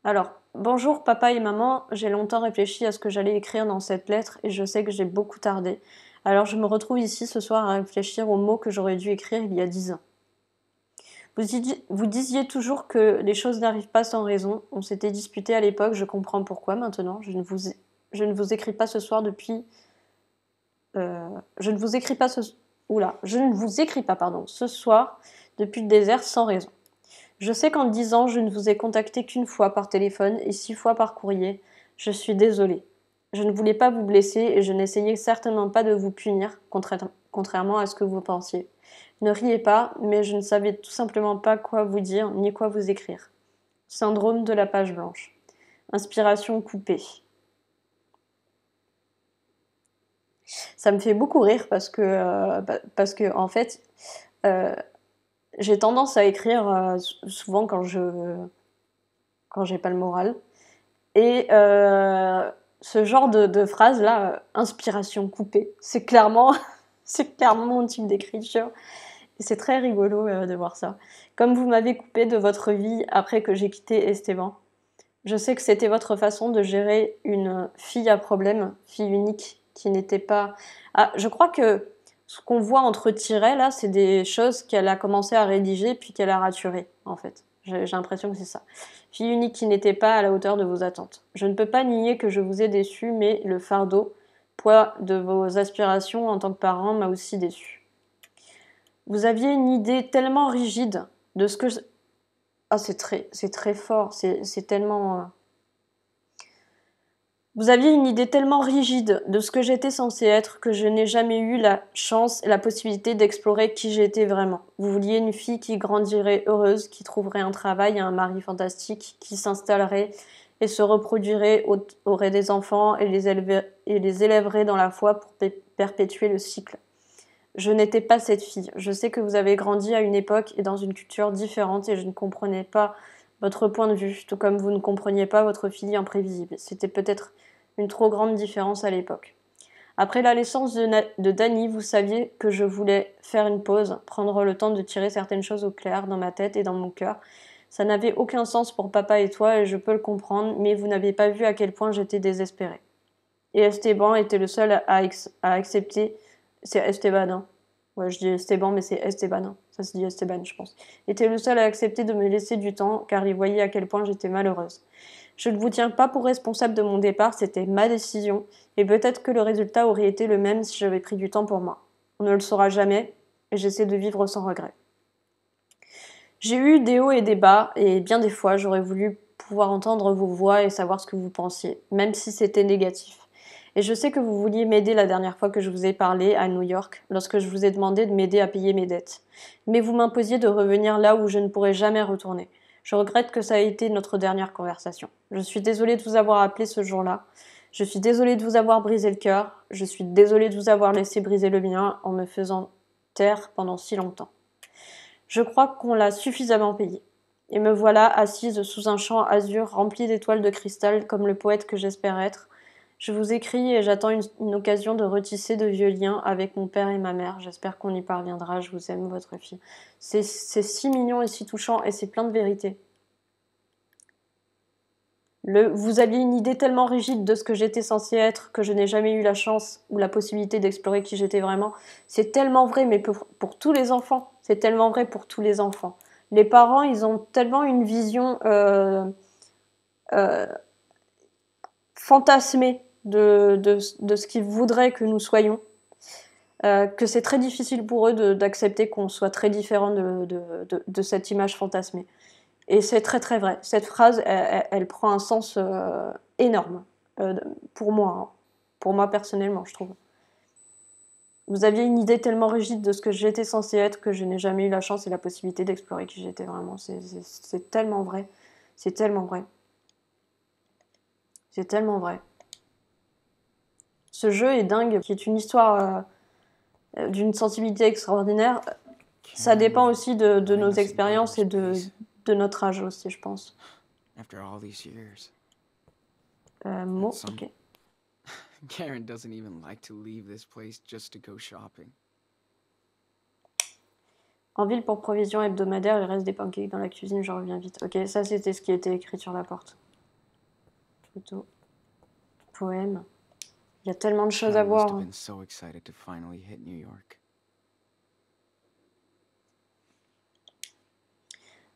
Alors, bonjour papa et maman, j'ai longtemps réfléchi à ce que j'allais écrire dans cette lettre et je sais que j'ai beaucoup tardé. Alors je me retrouve ici ce soir à réfléchir aux mots que j'aurais dû écrire il y a 10 ans. Vous disiez toujours que les choses n'arrivent pas sans raison. On s'était disputé à l'époque, je comprends pourquoi maintenant. Je ne vous écris pas ce soir depuis... je ne vous écris pas ce soir depuis le désert sans raison. Je sais qu'en 10 ans, je ne vous ai contacté qu'une fois par téléphone et 6 fois par courrier. Je suis désolée. Je ne voulais pas vous blesser et je n'essayais certainement pas de vous punir, contrairement à ce que vous pensiez. Ne riez pas, mais je ne savais tout simplement pas quoi vous dire ni quoi vous écrire. Syndrome de la page blanche. Inspiration coupée. Ça me fait beaucoup rire parce que en fait, j'ai tendance à écrire souvent quand j'ai pas le moral. Et ce genre de phrase là, inspiration coupée, c'est clairement mon type d'écriture. Et c'est très rigolo de voir ça. Comme vous m'avez coupé de votre vie après que j'ai quitté Esteban, je sais que c'était votre façon de gérer une fille à problème, fille unique, qui n'était pas... Ah, je crois que ce qu'on voit entre tirets, là, c'est des choses qu'elle a commencé à rédiger puis qu'elle a raturées, en fait. J'ai l'impression que c'est ça. Fille unique qui n'était pas à la hauteur de vos attentes. Je ne peux pas nier que je vous ai déçu, mais le fardeau, poids de vos aspirations en tant que parent m'a aussi déçu. Vous aviez une idée tellement rigide de ce que... Ah, c'est très fort, c'est tellement... Vous aviez une idée tellement rigide de ce que j'étais censée être que je n'ai jamais eu la chance et la possibilité d'explorer qui j'étais vraiment. Vous vouliez une fille qui grandirait heureuse, qui trouverait un travail et un mari fantastique, qui s'installerait et se reproduirait, aurait des enfants et les élèverait dans la foi pour perpétuer le cycle. Je n'étais pas cette fille. Je sais que vous avez grandi à une époque et dans une culture différente et je ne comprenais pas votre point de vue, tout comme vous ne compreniez pas votre fille imprévisible. C'était peut-être une trop grande différence à l'époque. Après la naissance de Danny, vous saviez que je voulais faire une pause, prendre le temps de tirer certaines choses au clair dans ma tête et dans mon cœur. Ça n'avait aucun sens pour papa et toi et je peux le comprendre, mais vous n'avez pas vu à quel point j'étais désespérée. Et Esteban était le seul à accepter... C'est Esteban, hein. Ouais, je dis Esteban, mais c'est Esteban. Hein. Ça se dit Esteban, je pense. Était le seul à accepter de me laisser du temps, car il voyait à quel point j'étais malheureuse. Je ne vous tiens pas pour responsable de mon départ, c'était ma décision, et peut-être que le résultat aurait été le même si j'avais pris du temps pour moi. On ne le saura jamais, et j'essaie de vivre sans regret. J'ai eu des hauts et des bas, et bien des fois, j'aurais voulu pouvoir entendre vos voix et savoir ce que vous pensiez, même si c'était négatif. Et je sais que vous vouliez m'aider la dernière fois que je vous ai parlé à New York, lorsque je vous ai demandé de m'aider à payer mes dettes. Mais vous m'imposiez de revenir là où je ne pourrais jamais retourner. Je regrette que ça ait été notre dernière conversation. Je suis désolée de vous avoir appelé ce jour-là. Je suis désolée de vous avoir brisé le cœur. Je suis désolée de vous avoir laissé briser le mien en me faisant taire pendant si longtemps. Je crois qu'on l'a suffisamment payé. Et me voilà assise sous un champ azur rempli d'étoiles de cristal comme le poète que j'espère être. Je vous écris et j'attends une occasion de retisser de vieux liens avec mon père et ma mère. J'espère qu'on y parviendra. Je vous aime, votre fille. C'est si mignon et si touchant et c'est plein de vérité. Vous aviez une idée tellement rigide de ce que j'étais censée être que je n'ai jamais eu la chance ou la possibilité d'explorer qui j'étais vraiment. C'est tellement vrai, mais pour tous les enfants. C'est tellement vrai pour tous les enfants. Les parents, ils ont tellement une vision fantasmée de ce qu'ils voudraient que nous soyons, que c'est très difficile pour eux d'accepter qu'on soit très différent de cette image fantasmée. Et c'est très très vrai. Cette phrase, elle prend un sens énorme pour moi. Hein. Pour moi personnellement, je trouve. Vous aviez une idée tellement rigide de ce que j'étais censée être que je n'ai jamais eu la chance et la possibilité d'explorer qui j'étais vraiment. C'est tellement vrai. C'est tellement vrai. C'est tellement vrai. Ce jeu est dingue, qui est une histoire d'une sensibilité extraordinaire. Ça dépend aussi de nos expériences et de notre âge aussi, je pense. Mots, ok. Karen doesn't even like to leave this place just to go shopping. En ville pour provisions hebdomadaires, il reste des pancakes dans la cuisine, je reviens vite. Ok, ça c'était ce qui était écrit sur la porte. Photo. Poème. Il y a tellement de choses à voir. Hein. So excited to finally hit New York.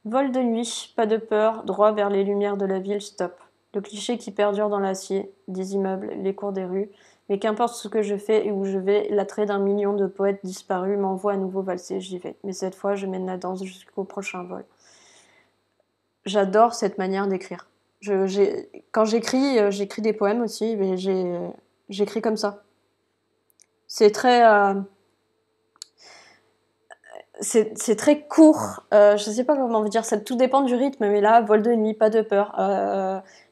Vol de nuit, pas de peur, droit vers les lumières de la ville, stop. Le cliché qui perdure dans l'acier, des immeubles, les cours des rues. Mais qu'importe ce que je fais et où je vais, l'attrait d'un million de poètes disparus m'envoie à nouveau valser, j'y vais. Mais cette fois, je mène la danse jusqu'au prochain vol. J'adore cette manière d'écrire. Quand j'écris des poèmes aussi, mais j'écris comme ça. C'est très... c'est très court. Je sais pas comment vous dire, ça tout dépend du rythme, mais là, vol de nuit, pas de peur.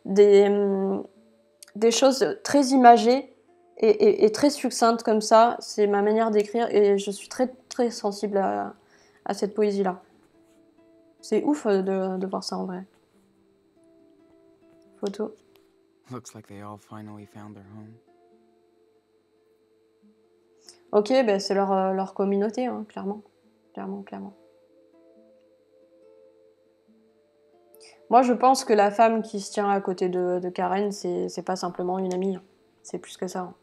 Des choses très imagées et très succinctes comme ça, c'est ma manière d'écrire et je suis très très sensible à cette poésie-là. C'est ouf de voir ça en vrai. Photo. Looks like they all finally found their home. Ok, ben c'est leur communauté, hein, clairement. Clairement. Moi, je pense que la femme qui se tient à côté de Karen, c'est pas simplement une amie. C'est plus que ça, hein,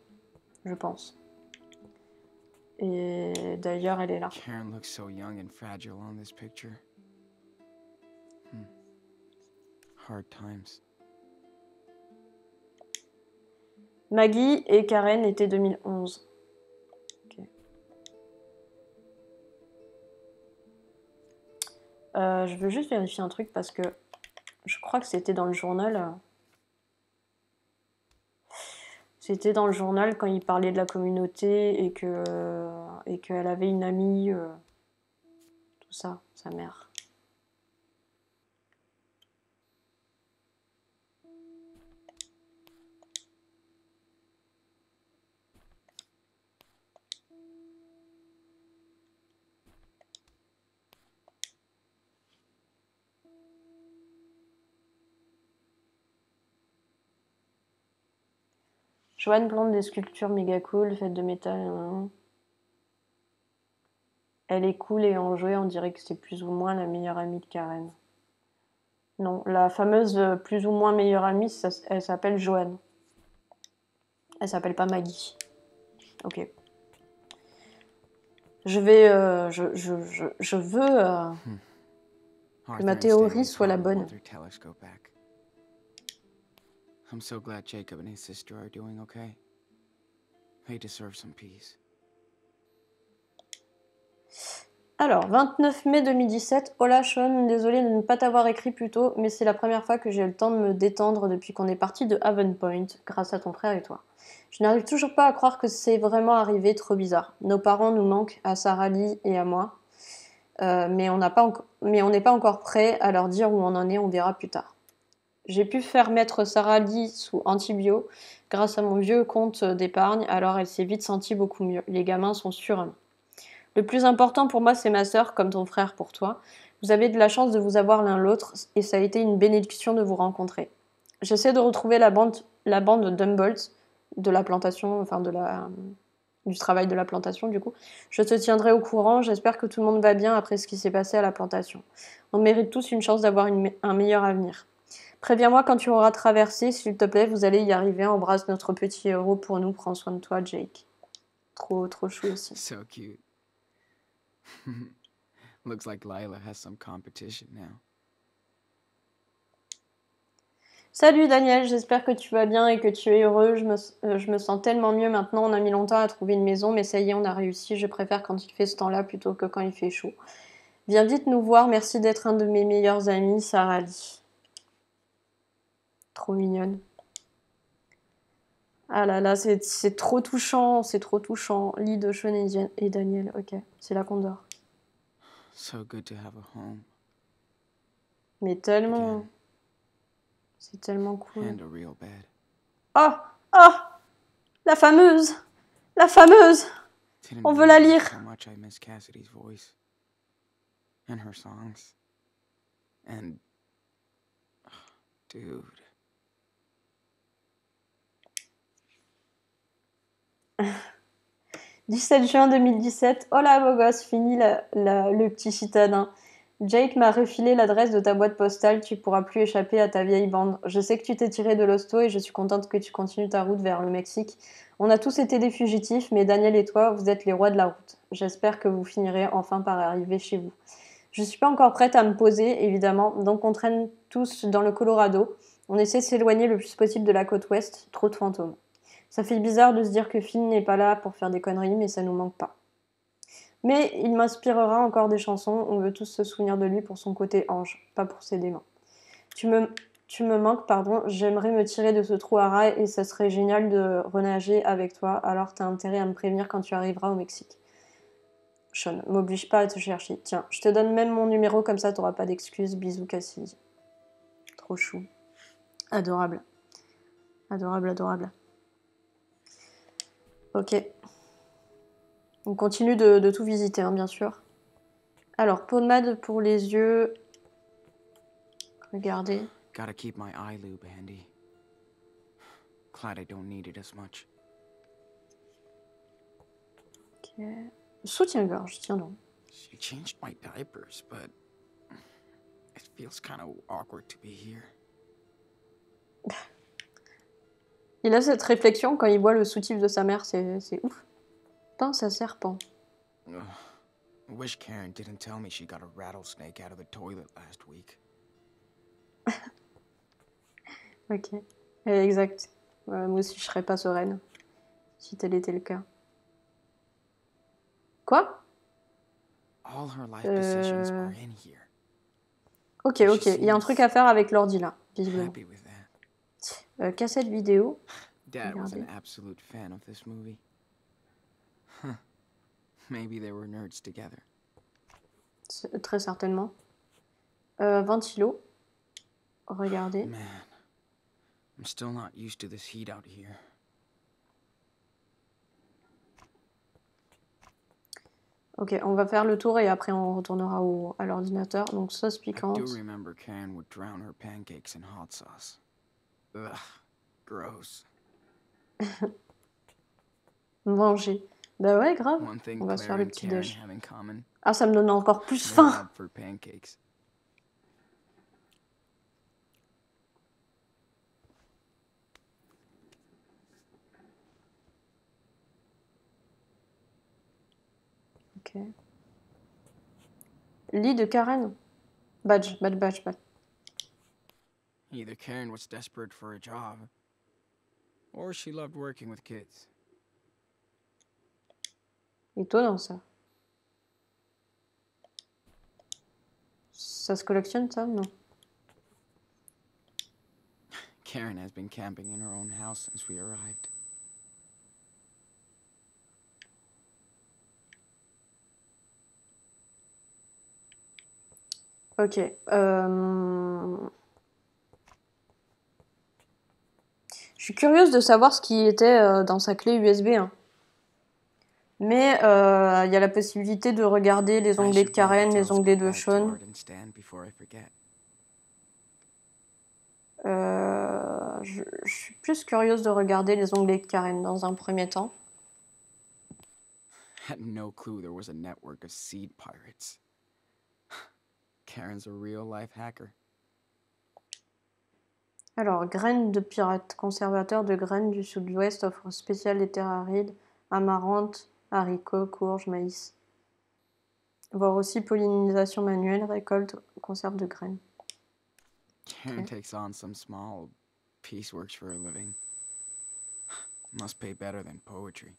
je pense. Et d'ailleurs, elle est là. Karen looks so young and fragile on this picture. Hard times. Maggie et Karen étaient 2011. Okay. Je veux juste vérifier un truc parce que je crois que c'était dans le journal. C'était dans le journal quand il parlait de la communauté et qu'elle avait une amie, tout ça, sa mère. Joanne plante des sculptures méga cool, faites de métal. Elle est cool et enjouée, on dirait que c'est plus ou moins la meilleure amie de Karen. Non, la fameuse plus ou moins meilleure amie, elle s'appelle Joanne. Elle s'appelle pas Maggie. Ok. Je veux que ma théorie soit la bonne. I'm so glad Jacob and his sister are doing okay. They deserve some peace. Alors, 29 mai 2017. Hola Sean, désolée de ne pas t'avoir écrit plus tôt, mais c'est la première fois que j'ai le temps de me détendre depuis qu'on est parti de Haven Point, grâce à ton frère et toi. Je n'arrive toujours pas à croire que c'est vraiment arrivé, trop bizarre. Nos parents nous manquent, à Sarah Lee et à moi, mais on n'est pas encore prêt à leur dire où on en est, on verra plus tard. J'ai pu faire mettre Sarah Lee sous antibio grâce à mon vieux compte d'épargne, alors elle s'est vite sentie beaucoup mieux. Les gamins sont sûrs. Le plus important pour moi, c'est ma sœur, comme ton frère pour toi. Vous avez de la chance de vous avoir l'un l'autre, et ça a été une bénédiction de vous rencontrer. J'essaie de retrouver la bande d'Humboldt, de la plantation, enfin du travail de la plantation du coup. Je te tiendrai au courant, j'espère que tout le monde va bien après ce qui s'est passé à la plantation. On mérite tous une chance d'avoir un meilleur avenir. Préviens-moi quand tu auras traversé, s'il te plaît, vous allez y arriver. Embrasse notre petit héros pour nous, prends soin de toi, Jake. Trop chou aussi. So cute. Looks like Lila has some competition now. Salut Daniel, j'espère que tu vas bien et que tu es heureux. Je me sens tellement mieux maintenant. On a mis longtemps à trouver une maison, mais ça y est, on a réussi. Je préfère quand il fait ce temps-là plutôt que quand il fait chaud. Viens vite nous voir. Merci d'être un de mes meilleurs amis, Sarah Lee. Trop mignonne. Ah là là, c'est trop touchant, c'est trop touchant. Lee de Sean et Daniel, ok, c'est là qu'on dort. So good to have a home. Mais tellement, Again. c'est tellement cool. And a real bed. Oh, oh, la fameuse, la fameuse. Didn't On veut la realize lire. how much I miss Cassidy's voice. And her songs. And... dude. 17 juin 2017. Oh là, beau gosse, fini le petit citadin. Jake m'a refilé l'adresse de ta boîte postale, tu pourras plus échapper à ta vieille bande. Je sais que tu t'es tiré de l'hosto et je suis contente que tu continues ta route vers le Mexique. On a tous été des fugitifs, mais Daniel et toi, vous êtes les rois de la route. J'espère que vous finirez enfin par arriver chez vous. Je suis pas encore prête à me poser, évidemment, donc on traîne tous dans le Colorado. On essaie de s'éloigner le plus possible de la côte ouest, trop de fantômes. Ça fait bizarre de se dire que Finn n'est pas là pour faire des conneries, mais ça nous manque pas. Mais il m'inspirera encore des chansons, on veut tous se souvenir de lui pour son côté ange, pas pour ses démons. Tu me manques, pardon, j'aimerais me tirer de ce trou à rats et ça serait génial de renager avec toi, alors t'as intérêt à me prévenir quand tu arriveras au Mexique. Sean, m'oblige pas à te chercher. Tiens, je te donne même mon numéro, comme ça t'auras pas d'excuses. Bisous Cassidy. Trop chou. Adorable. Adorable, adorable. Ok. On continue de tout visiter, hein, bien sûr. Alors, pommade pour les yeux. Regardez. Gotta keep my eye lube handy. Glad I don't need it as much. Ok. Soutien-gorge, tiens donc. She changed my diapers, but it feels kind of awkward to be here. Il a cette réflexion quand il voit le soutif de sa mère, c'est ouf. Pince à serpent. Ugh. I wish Karen didn't tell me she got a rattlesnake out of the toilet last week. Ok. Exact. Moi aussi, je serais pas sereine si tel était le cas. Quoi? All her life possessions are in here. Ok, ok. Il y a un truc à faire avec l'ordi là, visiblement. Happy with that. Cassette vidéo. Dad was an Regardez. absolute fan of this movie. Huh. Maybe they were nerds together. Très certainement. Ventilo. Regardez. Man, I'm still not used to this heat out here. Ok, on va faire le tour et après on retournera à l'ordinateur. Donc sauce I piquante. do remember Karen would drown her pancakes in hot sauce. Ugh, gross. Manger. Bah ouais, grave. One thing On va se faire Claire le and petit Karen déj. have in common, Ah, ça me donne encore plus their faim. love for pancakes. Ok. Lit de Karen. Badge. Either Karen was desperate for a job, or she loved working with kids. Étonnant ça. Ça se collectionne, ça? Non. Karen has been camping in her own house since we arrived. Ok. Je suis curieuse de savoir ce qui était dans sa clé USB, hein. Mais il y a la possibilité de regarder les I onglets de should bring the Karen, les onglets telescope de back to Sean. Art and Stan before I forget. Je suis plus curieuse de regarder les onglets de Karen dans un premier temps. Had no clue there was a network of seed pirates. Karen's a real-life hacker. Alors, graines de pirate, conservateur de graines du sud-ouest, offre spéciale des terres arides, amarantes, haricots, courges, maïs. Voir aussi pollinisation manuelle, récolte, conserve de graines. Karen takes on some small pieceworks for a living. Must pay better than poetry.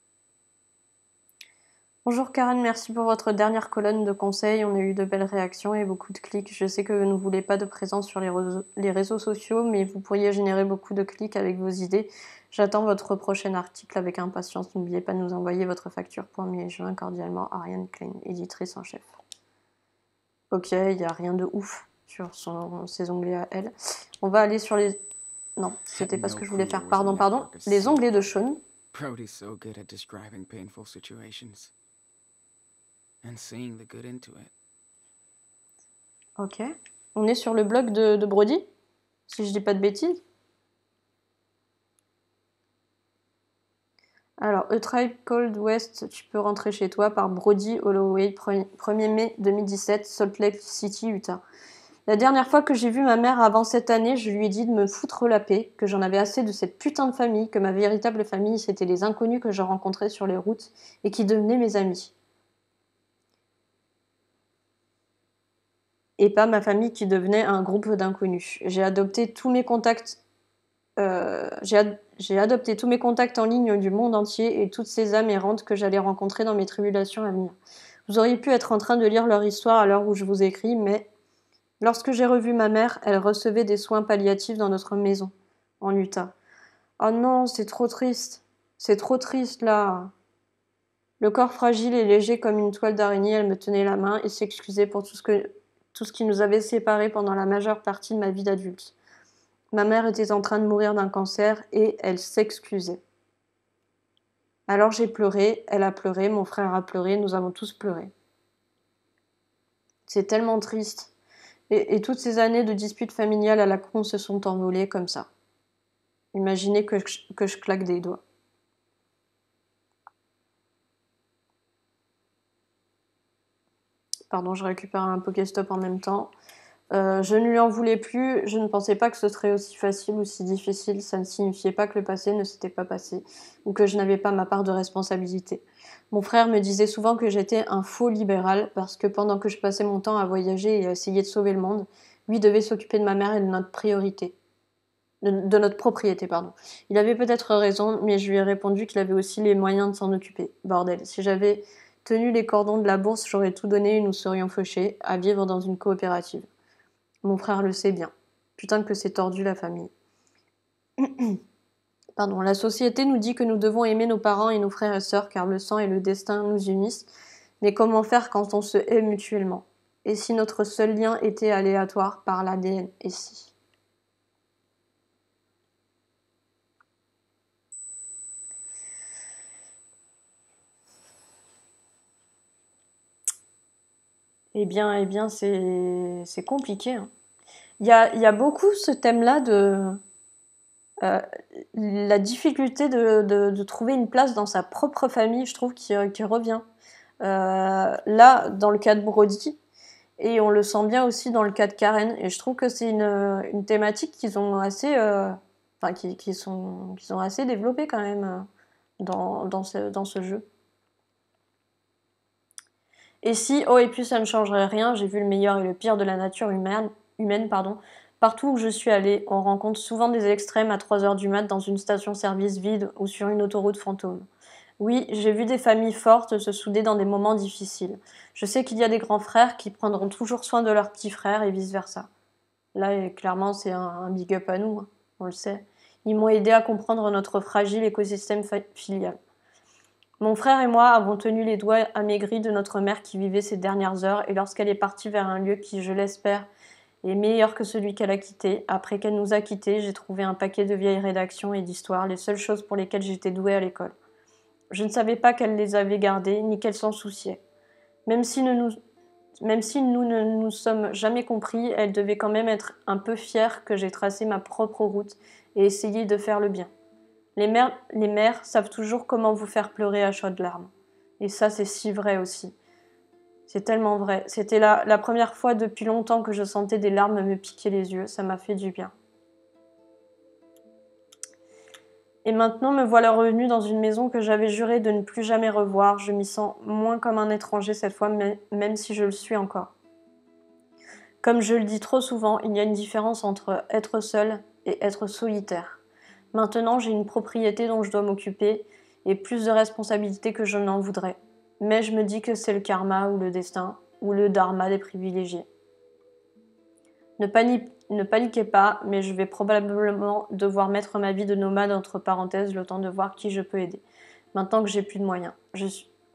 Bonjour Karen, merci pour votre dernière colonne de conseils. On a eu de belles réactions et beaucoup de clics. Je sais que vous ne voulez pas de présence sur les réseaux sociaux, mais vous pourriez générer beaucoup de clics avec vos idées. J'attends votre prochain article avec impatience. N'oubliez pas de nous envoyer votre facture pour mai et juin. Cordialement, Ariane Klein, éditrice en chef. Ok, il n'y a rien de ouf sur ses onglets à elle. On va aller sur les... Non, c'était pas ce que je voulais faire. Pardon. Les onglets de Sean. Brody's so good at describing painful situations. And seeing the good into it. Ok. On est sur le blog de Brody, si je dis pas de bêtises. Alors, A Tribe Called West, tu peux rentrer chez toi par Brody Holloway, 1er mai 2017, Salt Lake City, Utah. La dernière fois que j'ai vu ma mère avant cette année, je lui ai dit de me foutre la paix, que j'en avais assez de cette putain de famille, que ma véritable famille, c'était les inconnus que je rencontrais sur les routes et qui devenaient mes amis. Et pas ma famille qui devenait un groupe d'inconnus. J'ai adopté tous mes contacts en ligne du monde entier et toutes ces âmes errantes que j'allais rencontrer dans mes tribulations à venir. Vous auriez pu être en train de lire leur histoire à l'heure où je vous écris, mais lorsque j'ai revu ma mère, elle recevait des soins palliatifs dans notre maison, en Utah. Oh non, c'est trop triste. C'est trop triste, là. Le corps fragile et léger comme une toile d'araignée, elle me tenait la main et s'excusait pour tout ce qui nous avait séparés pendant la majeure partie de ma vie d'adulte. Ma mère était en train de mourir d'un cancer et elle s'excusait. Alors j'ai pleuré, elle a pleuré, mon frère a pleuré, nous avons tous pleuré. C'est tellement triste. Et toutes ces années de disputes familiales à la con se sont envolées comme ça. Imaginez que je claque des doigts. Pardon, je récupère un Pokéstop en même temps. Je ne lui en voulais plus, je ne pensais pas que ce serait aussi facile ou si difficile, ça ne signifiait pas que le passé ne s'était pas passé, ou que je n'avais pas ma part de responsabilité. Mon frère me disait souvent que j'étais un faux libéral, parce que pendant que je passais mon temps à voyager et à essayer de sauver le monde, lui devait s'occuper de ma mère et de notre priorité. De notre propriété, pardon. Il avait peut-être raison, mais je lui ai répondu qu'il avait aussi les moyens de s'en occuper. Bordel, si j'avais tenu les cordons de la bourse, j'aurais tout donné et nous serions fauchés, à vivre dans une coopérative. Mon frère le sait bien. Putain que c'est tordu la famille. Pardon, la société nous dit que nous devons aimer nos parents et nos frères et sœurs car le sang et le destin nous unissent. Mais comment faire quand on se hait mutuellement? Et si notre seul lien était aléatoire par l'ADN? Et si? Eh bien, c'est compliqué, hein. Il y a beaucoup ce thème-là de la difficulté de trouver une place dans sa propre famille, je trouve, qui revient. Là, dans le cas de Brody, et on le sent bien aussi dans le cas de Karen, et je trouve que c'est une thématique qu'ils ont assez, qu'ils ont assez développée quand même dans ce jeu. Et si, oh et puis ça ne changerait rien, j'ai vu le meilleur et le pire de la nature humaine, partout où je suis allée, on rencontre souvent des extrêmes à 3h du mat dans une station-service vide ou sur une autoroute fantôme. Oui, j'ai vu des familles fortes se souder dans des moments difficiles. Je sais qu'il y a des grands frères qui prendront toujours soin de leurs petits frères et vice-versa. Là, clairement, c'est un big up à nous, hein, on le sait. Ils m'ont aidé à comprendre notre fragile écosystème filial. Mon frère et moi avons tenu les doigts amaigris de notre mère qui vivait ses dernières heures, et lorsqu'elle est partie vers un lieu qui, je l'espère, est meilleur que celui qu'elle a quitté, après qu'elle nous a quittés, j'ai trouvé un paquet de vieilles rédactions et d'histoires, les seules choses pour lesquelles j'étais douée à l'école. Je ne savais pas qu'elle les avait gardées, ni qu'elle s'en souciait. Même si nous ne nous sommes jamais compris, elle devait quand même être un peu fière que j'ai tracé ma propre route et essayé de faire le bien. Les mères savent toujours comment vous faire pleurer à chaudes larmes. Et ça, c'est si vrai aussi. C'est tellement vrai. C'était la première fois depuis longtemps que je sentais des larmes me piquer les yeux. Ça m'a fait du bien. Et maintenant, me voilà revenue dans une maison que j'avais juré de ne plus jamais revoir. Je m'y sens moins comme un étranger cette fois, même si je le suis encore. Comme je le dis trop souvent, il y a une différence entre être seul et être solitaire. Maintenant, j'ai une propriété dont je dois m'occuper et plus de responsabilités que je n'en voudrais. Mais je me dis que c'est le karma ou le destin ou le dharma des privilégiés. Ne paniquez pas, mais je vais probablement devoir mettre ma vie de nomade entre parenthèses le temps de voir qui je peux aider. Maintenant que j'ai plus de moyens,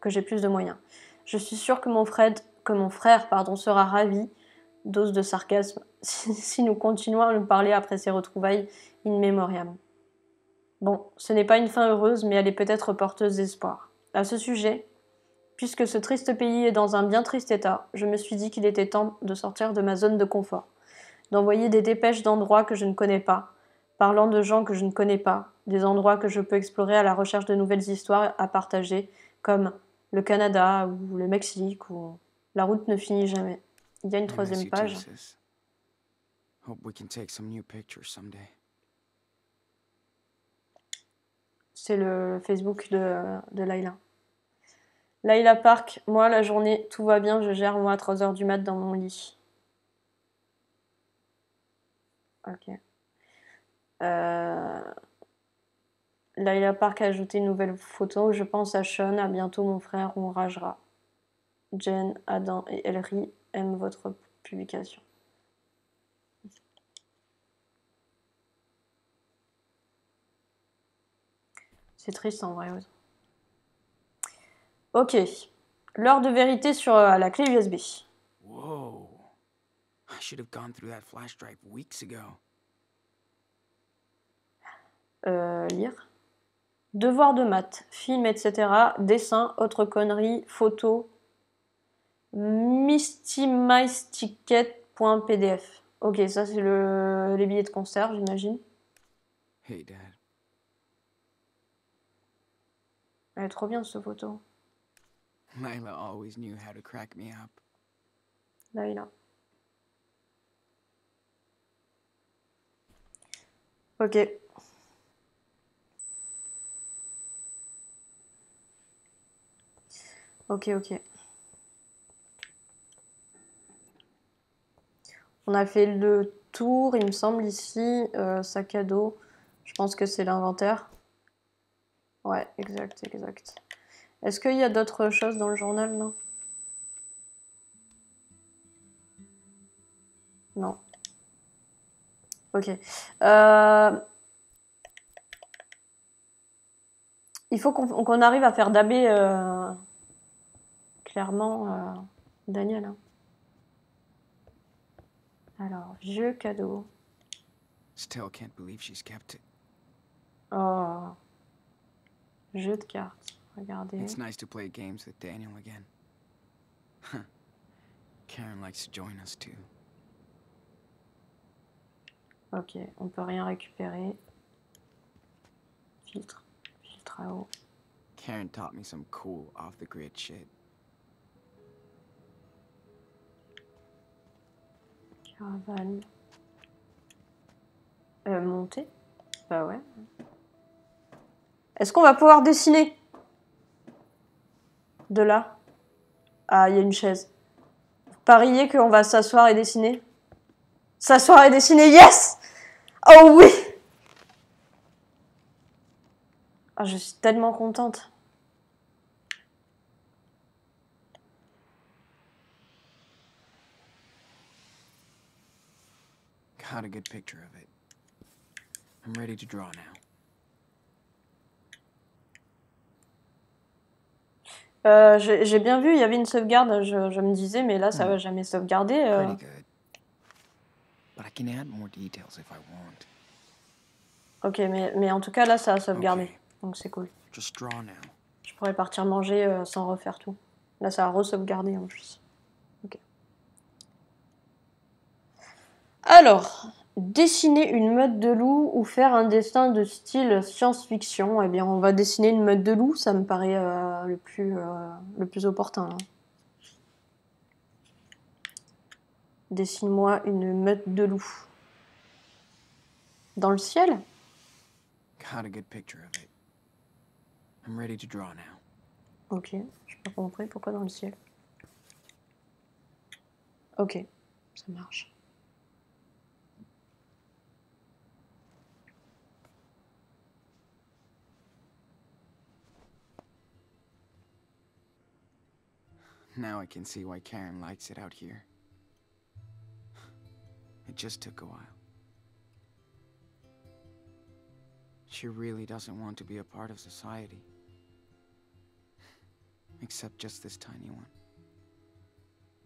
que j'ai plus de moyens. Je suis sûre que mon frère sera ravi. Dose de sarcasme si nous continuons à nous parler après ces retrouvailles in memoriam. Bon, ce n'est pas une fin heureuse, mais elle est peut-être porteuse d'espoir. À ce sujet, puisque ce triste pays est dans un bien triste état, je me suis dit qu'il était temps de sortir de ma zone de confort, d'envoyer des dépêches d'endroits que je ne connais pas, parlant de gens que je ne connais pas, des endroits que je peux explorer à la recherche de nouvelles histoires à partager, comme le Canada ou le Mexique, ou la route ne finit jamais. Il y a une troisième page. Hope we can take some new pictures someday. C'est le Facebook de Layla. Layla Park, moi la journée, tout va bien, je gère moi à 3h du mat dans mon lit. Ok. Layla Park a ajouté une nouvelle photo. Je pense à Sean, à bientôt mon frère, on ragera. Jen, Adam et Ellery aiment votre publication. C'est triste en vrai. Ok. L'heure de vérité sur la clé USB. Whoa. I should have gone through that flash drive weeks ago. Lire. Devoir de maths, film, etc. Dessin, autres conneries, photos. Mistymysticket.pdf. Ok, ça c'est les billets de concert, j'imagine. Hey, Dad. Elle est trop bien cette photo. Layla always knew how to crack me up. Layla. Ok. Ok. On a fait le tour, il me semble, ici. Sac à dos. Je pense que c'est l'inventaire. Ouais, exact. Est-ce qu'il y a d'autres choses dans le journal, non? Non. Ok. Il faut qu'on arrive à faire daber clairement Daniel. Hein. Alors, jeu cadeau. Still can't believe she's kept it. Oh. Jeu de cartes. Regardez. It's nice to play games with Daniel again. Karen likes to join us too. Ok, on peut rien récupérer. Filtre à eau. Karen taught me some cool off-the-grid shit. Caravane. Monter. Bah ouais. Est-ce qu'on va pouvoir dessiner? De là. Ah, il y a une chaise. Pariez qu'on va s'asseoir et dessiner. S'asseoir et dessiner, yes! Oh oui! Ah, je suis tellement contente. Got a good picture of it. I'm ready to draw now. J'ai bien vu, il y avait une sauvegarde, je me disais, mais là, ça va jamais sauvegarder. Pretty good. But I can add more details if I want. Ok, mais en tout cas, là, ça a sauvegardé. Okay. Donc c'est cool. Just draw now. Je pourrais partir manger sans refaire tout. Là, ça a re-sauvegardé en plus. Ok. Alors, dessiner une meute de loups ou faire un dessin de style science-fiction. Eh bien, on va dessiner une meute de loups, ça me paraît le plus opportun. Hein. Dessine-moi une meute de loups. Dans le ciel? Got a good picture of it. I'm ready to draw now. Ok, j'ai pas compris pourquoi dans le ciel. Ok, ça marche. Now I can see why Karen likes it out here. It just took a while. She really doesn't want to be a part of society. Except just this tiny one.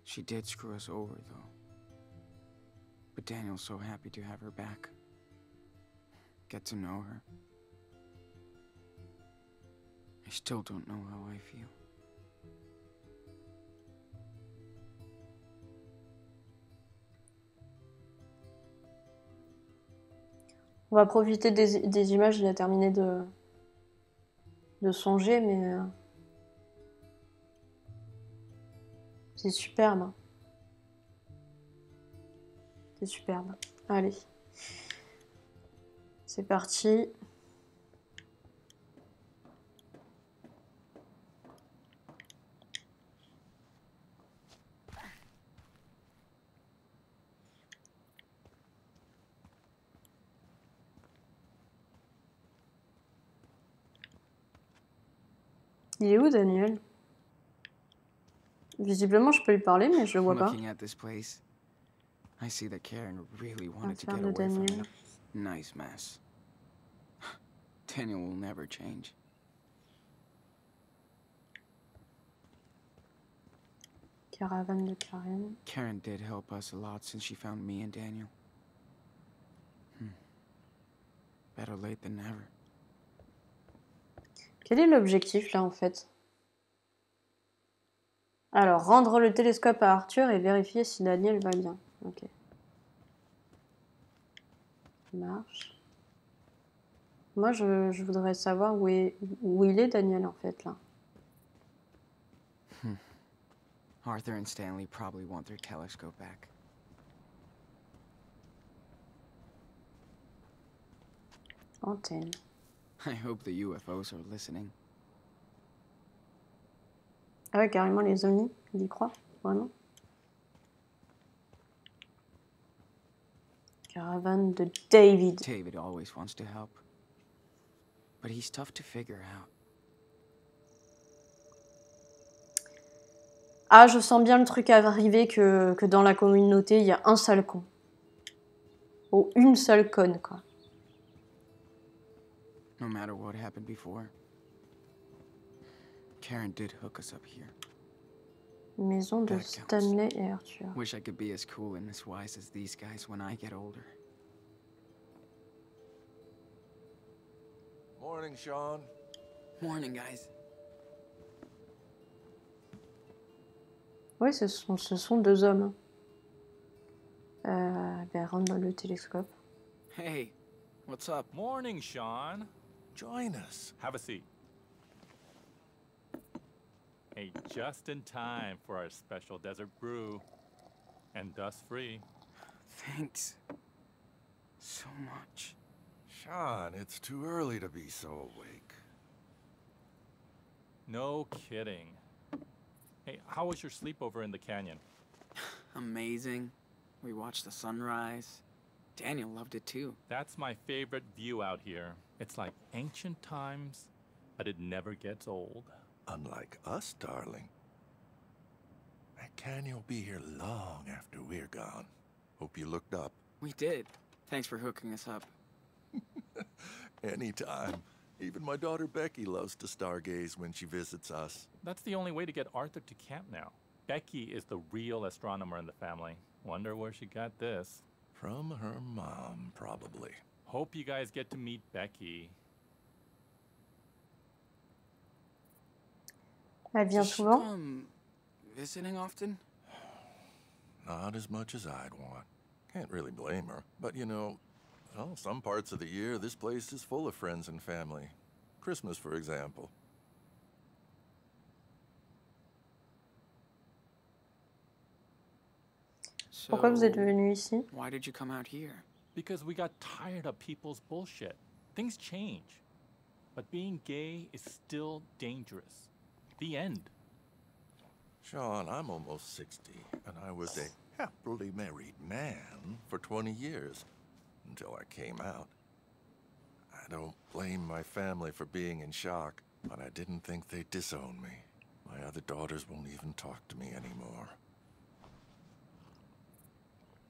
She did screw us over, though. But Daniel's so happy to have her back. Get to know her. I still don't know how I feel. On va profiter des images, il a terminé de songer, mais c'est superbe. C'est superbe. Allez, c'est parti. Il est où, Daniel? Visiblement, je peux lui parler, mais je le vois pas. Looking at this place, I see that Karen really wanted to get away from it. Nice mess. Daniel will never change. Caravane de Karen. Karen did help us a lot since she found me and Daniel. Better late than never. Quel est l'objectif là en fait? Alors, rendre le télescope à Arthur et vérifier si Daniel va bien. Ok. Ça marche. Moi, je voudrais savoir où il est Daniel en fait là. Arthur and Stanley probably want their telescope back. Antenne. I hope the UFOs are listening. Ah ouais, carrément les ovnis, il y croit, vraiment. Caravane de David. David always wants to help. But he's tough to figure out. Ah, je sens bien le truc arriver que dans la communauté, il y a un seul con. Ou une seule conne, quoi. No matter what happened before, Karen did hook us up here. Maison de Stanley et Arthur. Wish I could be as cool and as wise as these guys when I get older. Morning, Sean. Morning, guys. Oui, ce sont deux hommes. Ben, rentre dans le télescope. Hey, what's up? Morning, Sean. Join us. Have a seat. Hey, just in time for our special desert brew. And dust-free. Thanks. So much. Sean, it's too early to be so awake. No kidding. Hey, how was your sleepover in the canyon? Amazing. We watched the sunrise. Daniel loved it too. That's my favorite view out here. It's like ancient times, but it never gets old. Unlike us, darling. That canyon will be here long after we're gone. Hope you looked up. We did. Thanks for hooking us up. Anytime. Even my daughter Becky loves to stargaze when she visits us. That's the only way to get Arthur to camp now. Becky is the real astronomer in the family. Wonder where she got this. From her mom, probably. Hope you guys get to meet Becky. Elle vient Does she souvent. come visiting often? Not as much as I'd want. Can't really blame her. But you know, well, some parts of the year, this place is full of friends and family. Christmas, for example. Pourquoi vous êtes So, venu ici? why did you come out here? Because we got tired of people's bullshit. Things change. But being gay is still dangerous. The end. Sean, I'm almost 60, and I was a happily married man for 20 years, until I came out. I don't blame my family for being in shock, but I didn't think they'd disown me. My other daughters won't even talk to me anymore.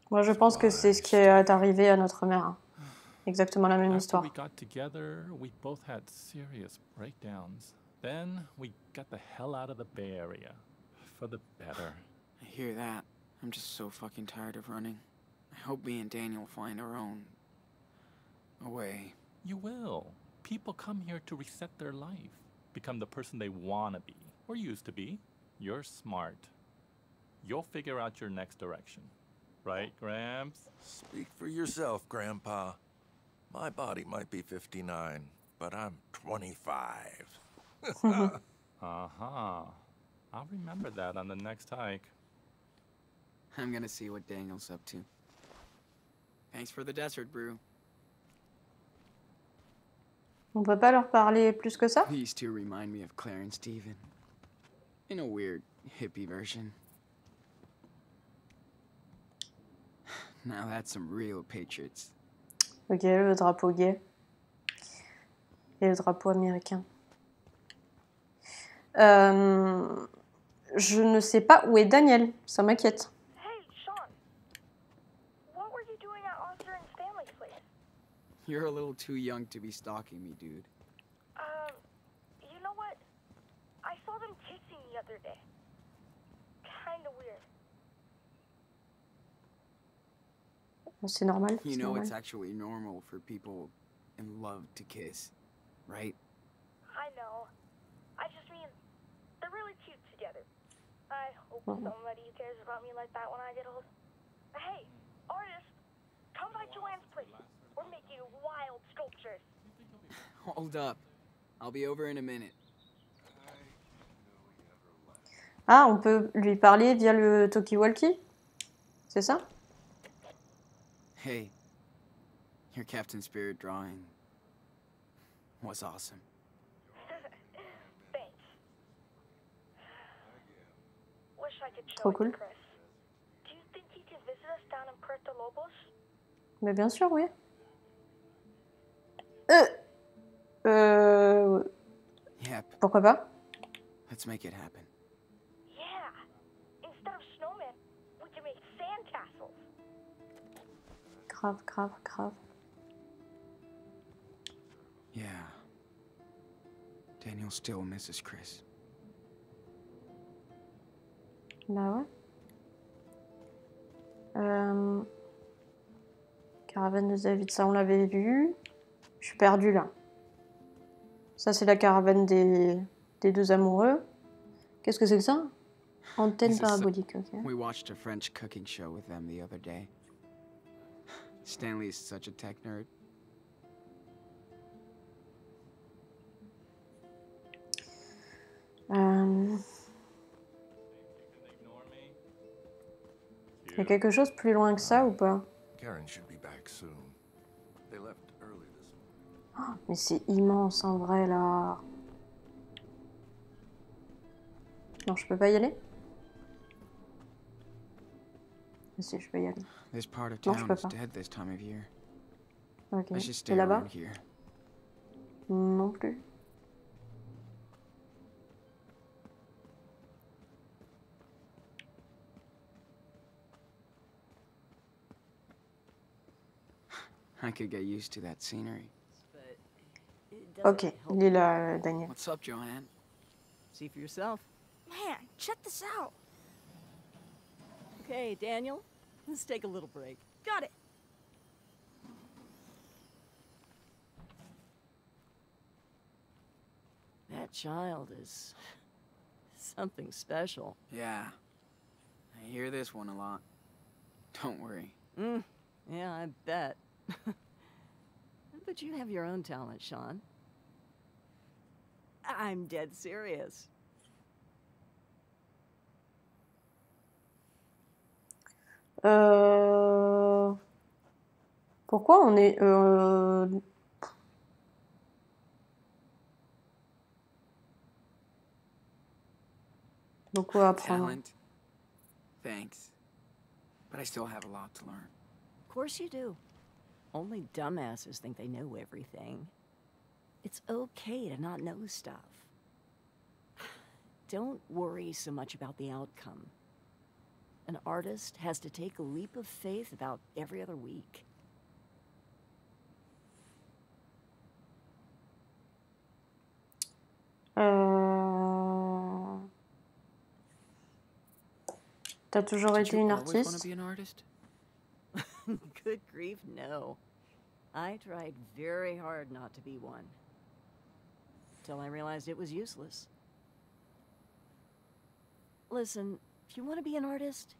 Moi, je pense que c'est ce qui est arrivé à notre mère. Hein. Exactement la même After histoire. we got together, we both had serious breakdowns. Then we got the hell out of the Bay Area. For the better. I hear that. I'm just so fucking tired of running. I hope me and Daniel find our own way. You will. People come here to reset their life. Become the person they want to be. Or used to be. You're smart. You'll figure out your next direction. Right, Gramps? Speak for yourself, Grandpa. My body might be 59, but I'm 25. Uh-huh. I'll remember that on the next hike. I'm gonna see what Daniel's up to. Thanks for the desert brew. On peut pas leur parler plus que ça? These two remind me of Claire and Steven. In a weird, hippie version. Now that's some real patriots. Ok, le drapeau gay. Et le drapeau américain. Je ne sais pas où est Daniel. Ça m'inquiète. Hey, Sean. What were you doing at Arthur and Stanley's place? You're a little too young to be stalking me, dude. You know what? I saw them kissing the other day. Kinda weird. C'est normal. You c'est know normal. it's actually normal for people in love to kiss, right? I know. I just mean, they're really cute together. I hope Mhm. somebody cares about me like that when I get old. Hey, artist, come by Joanne's place. We're making wild sculptures. Hold up. I'll be over in a minute. Ah, on peut lui parler via le talkie-walkie? C'est ça? Hey, your Captain Spirit drawing was awesome. Thanks. Wish I could show Trop it to cool. Chris. Do you think he can visit us down in Puerto Lobos? Mais bien sûr, oui. Euh... Yep, Pourquoi pas? let's make it happen. Yeah. Instead of snowmen, we can make sandcastles. Grave, grave, grave. Yeah. Daniel still misses Chris. Bah ouais. Caravane de David, ça on l'avait vu. Je suis perdue là. Ça c'est la caravane des deux amoureux. Qu'est-ce que c'est que ça? Antenne This is so- parabolique, ok. We watched a French cooking show with them the other day. Stanley is such a tech nerd. Il y a quelque chose plus loin que ça ou pas? Karen should be back soon. They left early this morning. Mais c'est immense en vrai là. Non, je peux pas y aller? Si, je peux y aller. This part of Non, je town peux is pas. dead this time of year. Ok. I should Et stay là-bas? around here. Non plus. I could get used to that scenery. But it Ok, doesn't help. il est là, Daniel. What's up, Joanne? See for yourself. Man, check this out. Okay, Daniel, let's take a little break. Got it. That child is something special. Yeah. I hear this one a lot. Don't worry. Yeah, I bet. But you have your own talent, Sean. I'm dead serious. Pourquoi on est... Beaucoup à apprendre. Talent. Thanks. But I still have a lot to learn. Of course you do. Only dumbasses think they know everything. It's okay to not know stuff. Don't worry so much about the outcome. An artist has to take a leap of faith about every other week. T'as toujours Did été you une always want to artiste? be an artist? Good grief, no. I tried very hard not to be one. Till I realized it was useless. Listen, if you want to be an artist,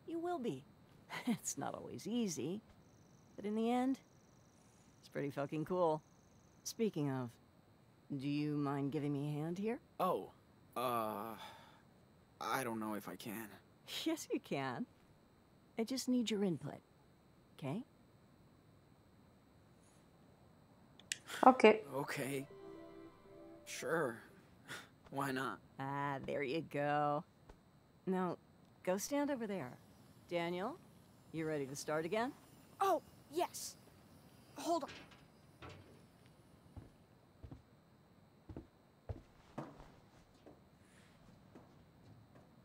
you will be. It's not always easy, but in the end, it's pretty fucking cool. Speaking of, do you mind giving me a hand here? Oh, I don't know if I can. Yes, you can. I just need your input, okay? Ok. Okay. Sure. Why not? Ah, there you go. Now, go stand over there. Daniel, you ready to start again? Oh, yes. Hold on.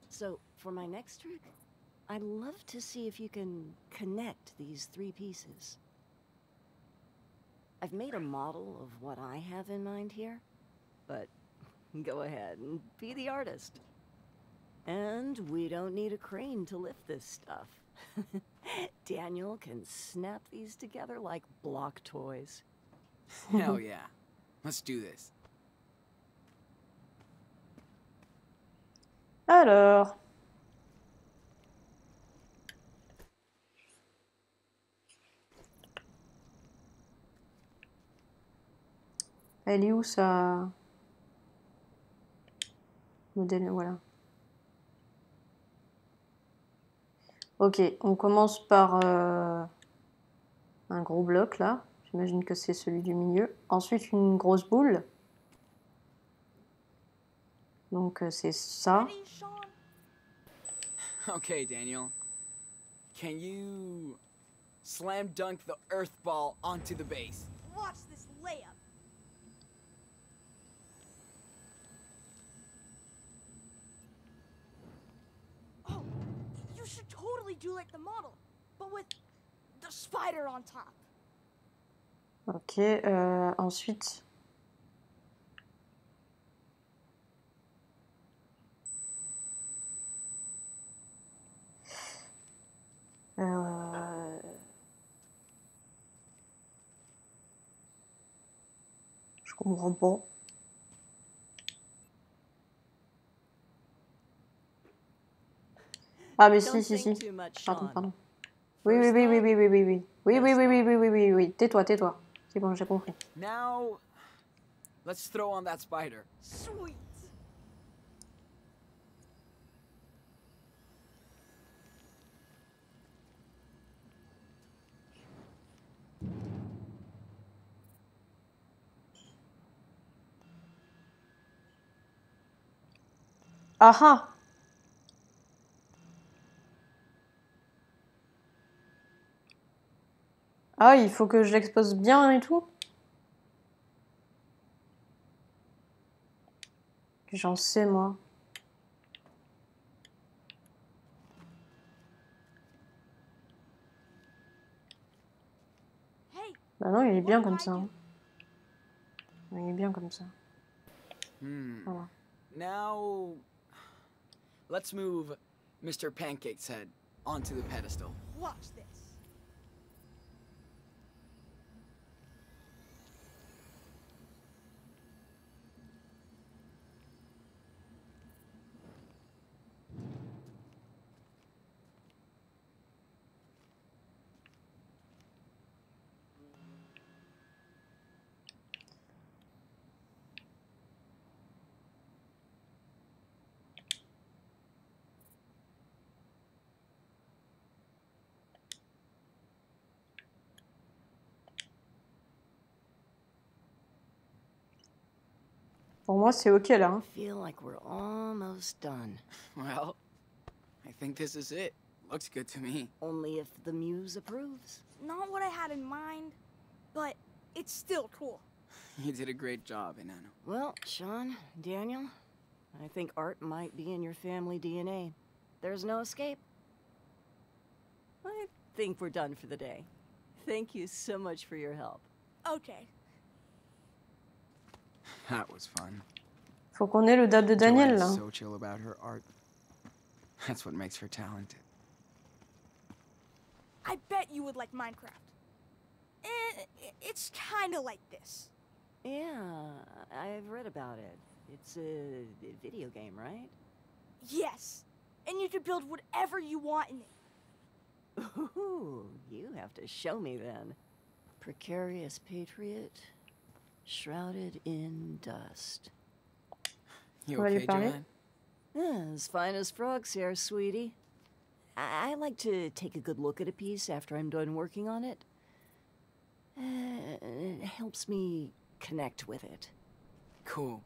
So, for my next trick, I'd love to see if you can connect these three pieces. I've made a model of what I have in mind here, but go ahead and be the artist. And we don't need a crane to lift this stuff. Daniel can snap these together like block toys. Hell yeah. Let's do this. Alors. Elle est où sa modèle? Voilà. Ok, on commence par un gros bloc là. J'imagine que c'est celui du milieu. Ensuite, une grosse boule. Donc, c'est ça. Ready, Sean? Okay, Daniel. Can you slam dunk the earth ball onto the base? Watch this layup. Oh, you should totally do like the model, but with the spider on top. Ok, ensuite. Je comprends pas. Ah mais Don't si. think too much, Pardon, Sean. pardon. Oui. Oui. Tais-toi. C'est bon, j'ai compris. Now, let's throw on that spider. Sweet. Ah ah! Ah, il faut que je l'expose bien et tout? J'en sais, moi. Hey, il est bien comme ça. Hein. Il est bien comme ça. Voilà. Now, let's move Mr. Pancake's head onto the pedestal. Watch this. Pour moi, c'est ok là. Hein. I feel like we're almost done. Well, I think this is it. Looks good to me. Only if the muse approves. Not what I had in mind, but it's still cool. You did a great job, Enano. Well, Sean, Daniel, I think art might be in your family DNA. There's no escape. I think we're done for the day. Thank you so much for your help. Okay. That was fun. Faut qu'on ait le dab de Daniel là. Joanne's so chill about her art. That's what makes her talented. I bet you would like Minecraft. It's kind of like this. Yeah, I've read about it. It's a video game, right? Yes. And you can build whatever you want in it. Ooh, you have to show me then. Precarious patriot, shrouded in dust. You On va lui okay, parler. Joanne? Yeah, as fine as frogs here, sweetie. I like to take a good look at a piece after I'm done working on it. It helps me connect with it. Cool.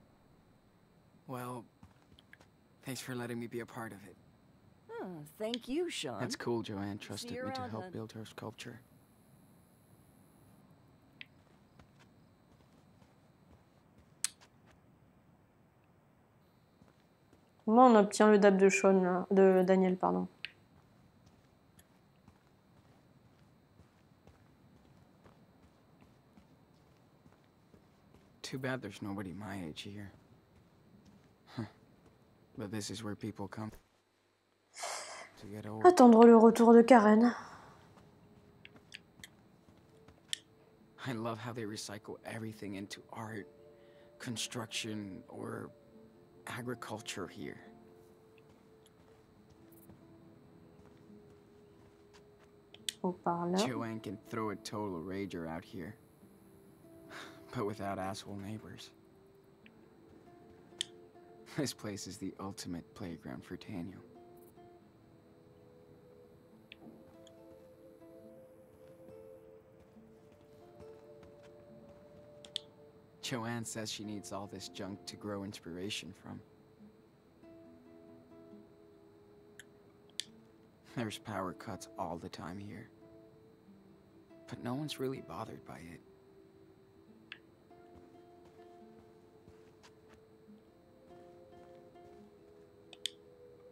Well, thanks for letting me be a part of it. Oh, thank you, Sean. That's cool, Joanne trusted you me to around, help hun. build her sculpture. Comment on obtient le dab de Sean là, de Daniel, pardon. Too bad there's nobody my age here. Huh. But this is where people come to get old. Attendre le retour de Karen. I love how they recycle everything into art, construction, or agriculture here. On parle là. Joanne can throw a total rager out here, but without asshole neighbors. This place is the ultimate playground for Daniel. Joanne says she needs all this junk to grow inspiration from. There's power cuts all the time here, but no one's really bothered by it.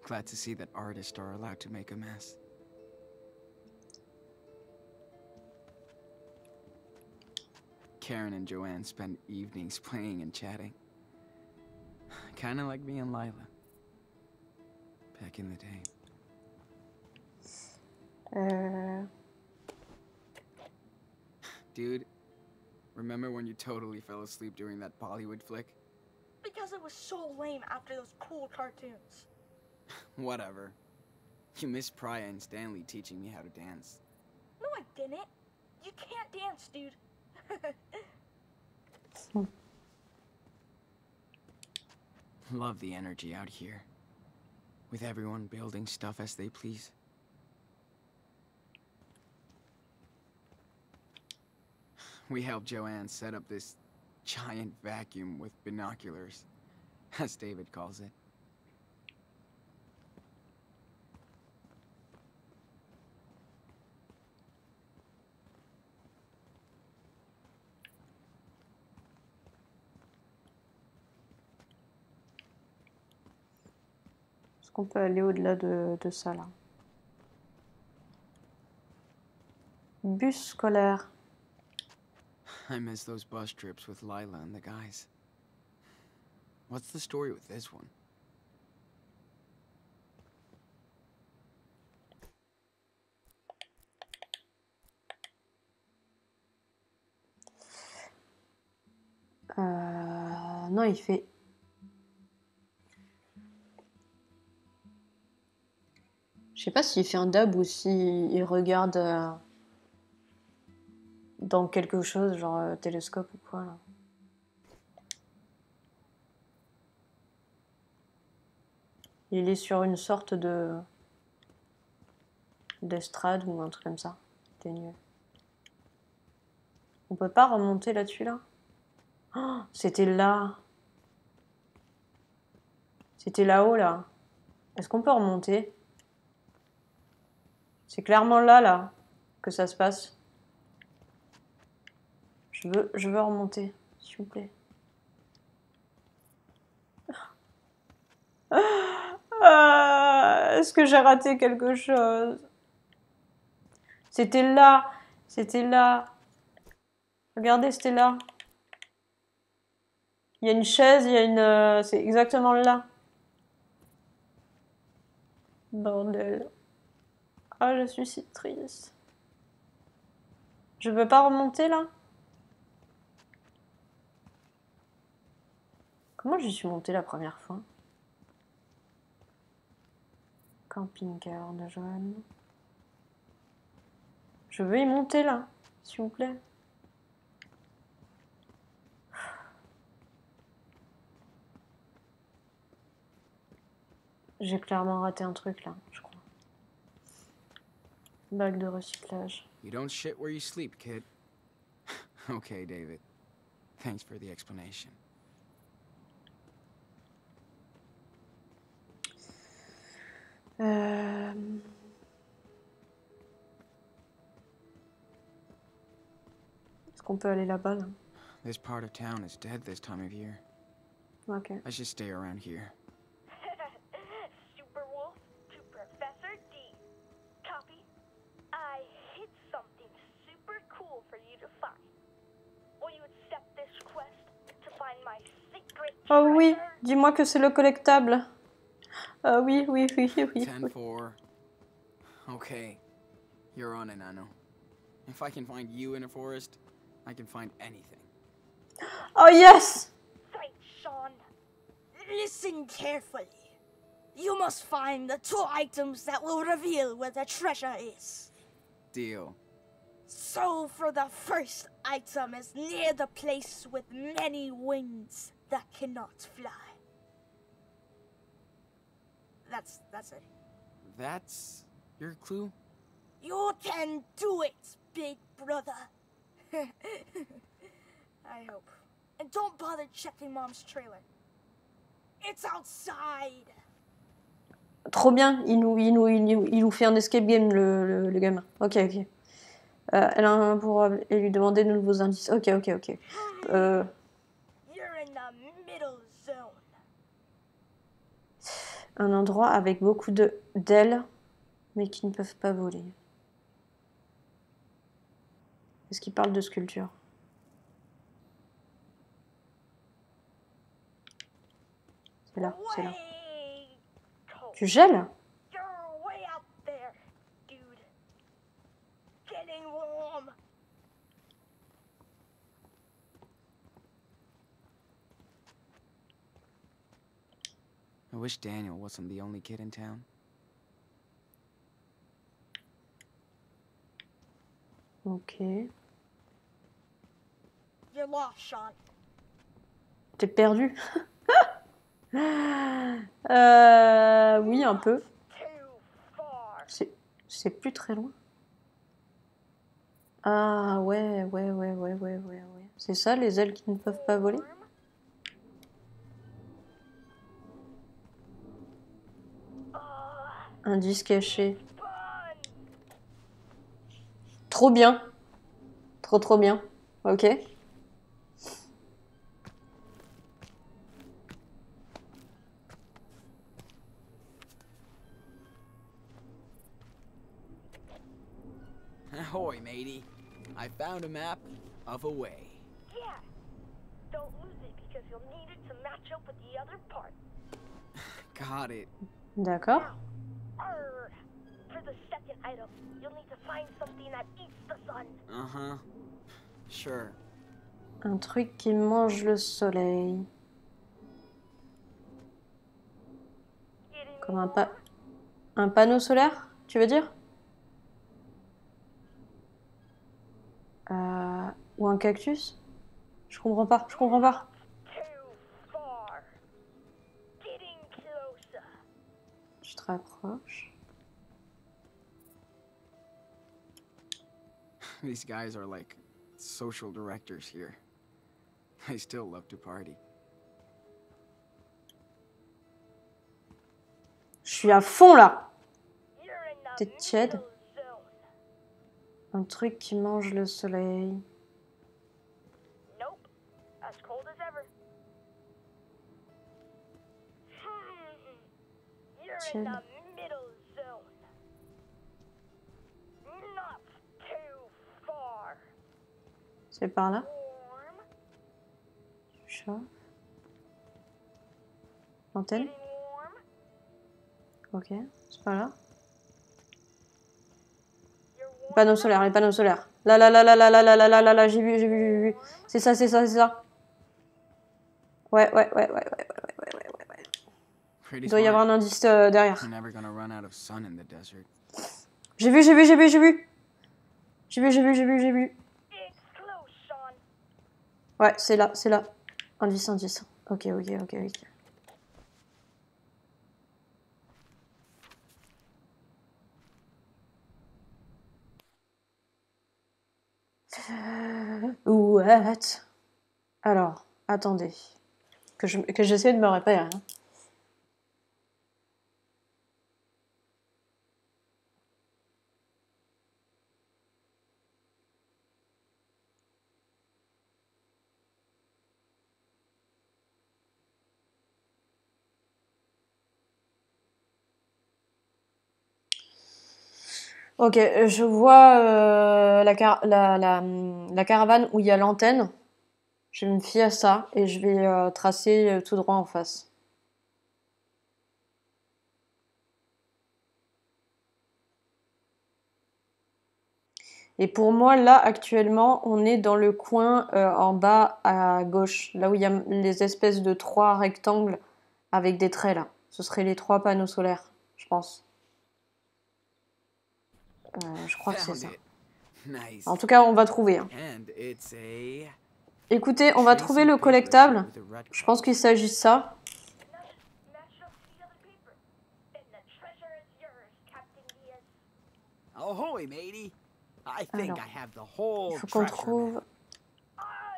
Glad to see that artists are allowed to make a mess. Karen and Joanne spend evenings playing and chatting. Kinda like me and Lila. Back in the day. Dude, remember when you totally fell asleep during that Bollywood flick? Because it was so lame after those cool cartoons. Whatever. You missed Priya and Stanley teaching me how to dance. No, I didn't. You can't dance, dude. Love the energy out here. With everyone building stuff as they please. We helped Joanne set up this giant vacuum with binoculars, as David calls it. Est-ce qu'on peut aller au-delà de ça là? Bus scolaire. I miss those bus trips with Lila and the guys. What's the story with this one? Non, il fait... Je sais pas s'il fait un dab ou s'il regarde dans quelque chose, genre télescope ou quoi, là. Il est sur une sorte de... d'estrade ou un truc comme ça. C'était nul. On peut pas remonter là-dessus, là? Oh, c'était là. C'était là-haut, là. Est-ce qu'on peut remonter? C'est clairement là, là, que ça se passe. Je veux remonter, s'il vous plaît. Est-ce que j'ai raté quelque chose? C'était là. C'était là. Regardez, c'était là. Il y a une chaise, il y a une... c'est exactement là. Bordel. Ah, je suis si triste. Je peux pas remonter, là? Comment j'y suis montée la première fois? Camping-car de Joanne. Je veux y monter, là, s'il vous plaît. J'ai clairement raté un truc là, je crois. Bac de recyclage. You don't shit where you sleep, kid. Okay, David. Thanks for the explanation. Est-ce qu'on peut aller là-bas, là? This part of town is dead this time of year. Ok. I should stay around here. Super Wolf to Professor D. Copy. I hid something super cool for you to find. Will you accept this quest to find my secret Oh oui, treasure? dis-moi que c'est le collectable. Oui, oui, oui, oui, oui. 10-4. Okay. You're on it, Nano. If I can find you in a forest, I can find anything. Oh yes! Right, Sean. Listen carefully. You must find the 2 items that will reveal where the treasure is. Deal. So, for the first item is near the place with many wings that cannot fly. That's it. That's your clue? You can do it, big brother. I hope. And don't bother checking Mom's trailer. It's outside. Trop bien, il nous fait un escape game, le gamin. Ok, ok. Elle a un pour et lui demander de nouveaux indices. Ok, ok, ok. You're in the middle zone. Un endroit avec beaucoup d'ailes, mais qui ne peuvent pas voler. Est-ce qu'il parle de sculpture? C'est là, c'est là. Way cold. Tu gèles? You're way out there, dude. Getting warm. I wish Daniel wasn't the only kid in town. Ok. You're lost, Sean. T'es perdu? Oui, un peu. Too far. C'est plus très loin. Ah ouais. C'est ça, les ailes qui ne peuvent pas voler? Indice caché. Trop bien. Trop bien. Ok. Ahoy, matey. I found a map of a way. match up with the other part. Got it. D'accord. For the second item, you'll need to find something that eats the sun. Uh-huh. Sure. Un truc qui mange le soleil. Comme un panneau solaire, tu veux dire? Ou un cactus? Je comprends pas, je comprends pas. Too far. Getting closer. Je te rapproche. These guys are like social directors here. They still love to party. Je suis à fond là. You're in the T'es tiède. middle zone. Un truc qui mange le soleil. Nope. As cold as ever. You're in Tiède. the middle zone. Not too far. C'est par là. Warm. Chauffe. Antenne. Getting warm. Ok, c'est pas là. You're warm. Panneau solaire, les panneaux solaires. Là, là, là, là, là, là, là, là, là, là, là, j'ai vu, j'ai vu, j'ai vu. C'est ça, c'est ça, c'est ça. Ouais, ouais, ouais, ouais, ouais, ouais, ouais, ouais, ouais, ouais. Pretty Il doit y avoir smart. un indice derrière. You're never gonna run out of sun in the desert. J'ai vu, j'ai vu, j'ai vu, j'ai vu. J'ai vu, j'ai vu, j'ai vu, j'ai vu. It's close, Sean. Ouais, c'est là, c'est là. Indice, indice. Ok, ok, ok, ok. What? Alors, attendez. Que j'essaie de me repérer. Hein. Ok, je vois la caravane où il y a l'antenne. Je me fie à ça et je vais tracer tout droit en face. Et pour moi, là, actuellement, on est dans le coin en bas à gauche, là où il y a les espèces de 3 rectangles avec des traits, là. Ce seraient les 3 panneaux solaires, je pense. Je crois que c'est Found ça. it. Nice. En tout cas, on va trouver. Hein. And it's a Écoutez, on va trouver le collectable. Je pense qu'il s'agit de ça. Match up to the other paper. And the treasure is yours, Captain Diaz. Ahoy, matey. I think Alors, I have the whole il faut qu'on treasure trouve...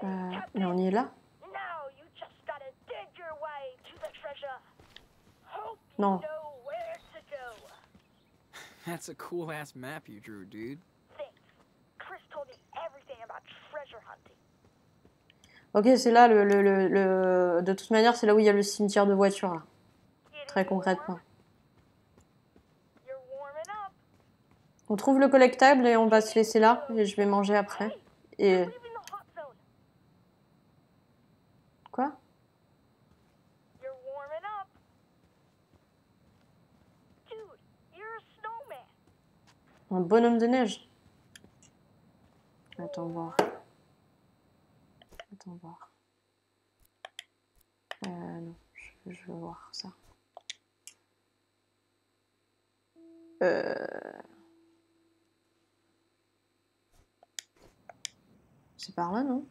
mais on y est là? Now you just gotta dig your way to the treasure. Hope Non. you know where to go. map. That's a cool ass map you drew, dude. Thanks. Chris told me everything about treasure hunting. Ok, c'est là, de toute manière, c'est là où il y a le cimetière de voitures, là. Getting Très concrètement. warm? You're warming up. On trouve le collectable et on va se laisser là. Et je vais manger après. Et... Leaving the hot zone. Quoi? You're warming up. Dude, you're a snowman. Un bonhomme de neige. Attends voir. Attends voir. Non, je veux voir ça. C'est par là, non?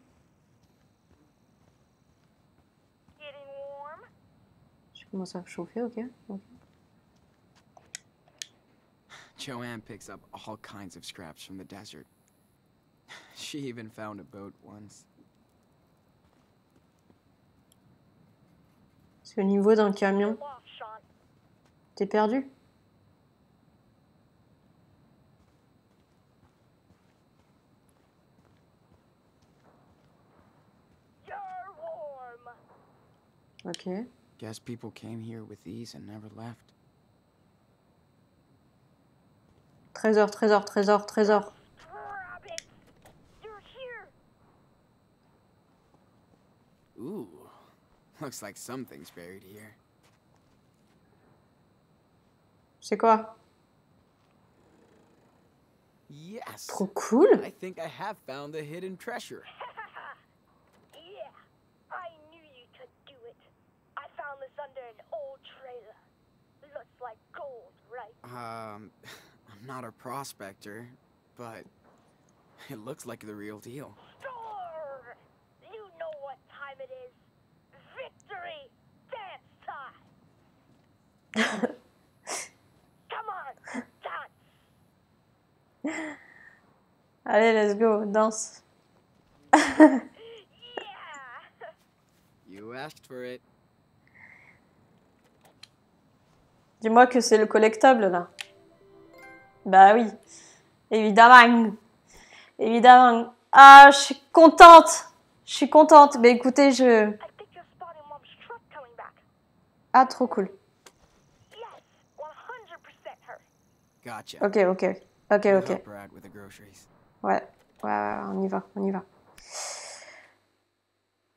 Getting warm. Je commence à chauffer, ok. Ok. Joanne picks up all kinds of scraps from the desert. She even found a boat once. C'est au niveau d'un camion. Lost, Sean. T'es perdu? You're warm. Ok. Guess people came here with these and never left. Trésor, trésor, trésor, trésor. Rabbit. You're here. Ooh, Looks like something's buried here. C'est quoi? Yes. Trop cool. I think I have found the hidden treasure. Yeah, I knew you could do it. I found this under an old trailer. Looks like gold, right? I'm not a prospector, but it looks like the real deal. Sure! You know what time it is. Victory dance time. Come on, dance. Allez, let's go, danse. Yeah. You asked for it. Dis-moi que c'est le collectable, là. Bah oui, évidemment. Évidemment. Ah, je suis contente. Je suis contente. Mais écoutez, I think you're spotting Mom's truck coming back. Ah, trop cool. Yes, 100% her. Gotcha. Ok. We'll help her out with the groceries. Ouais, on y va.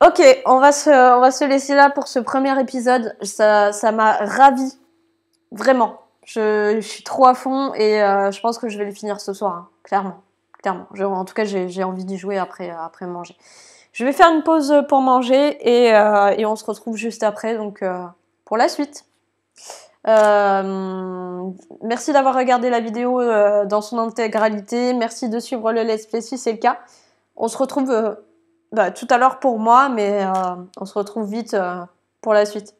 Ok, on va se laisser là pour ce premier épisode. Ça m'a ravie. Vraiment. Je suis trop à fond et je pense que je vais le finir ce soir, hein. Clairement. En tout cas, j'ai envie d'y jouer après manger. Je vais faire une pause pour manger et on se retrouve juste après, donc pour la suite. Merci d'avoir regardé la vidéo dans son intégralité. Merci de suivre le let's play si c'est le cas. On se retrouve tout à l'heure pour moi, mais on se retrouve vite pour la suite.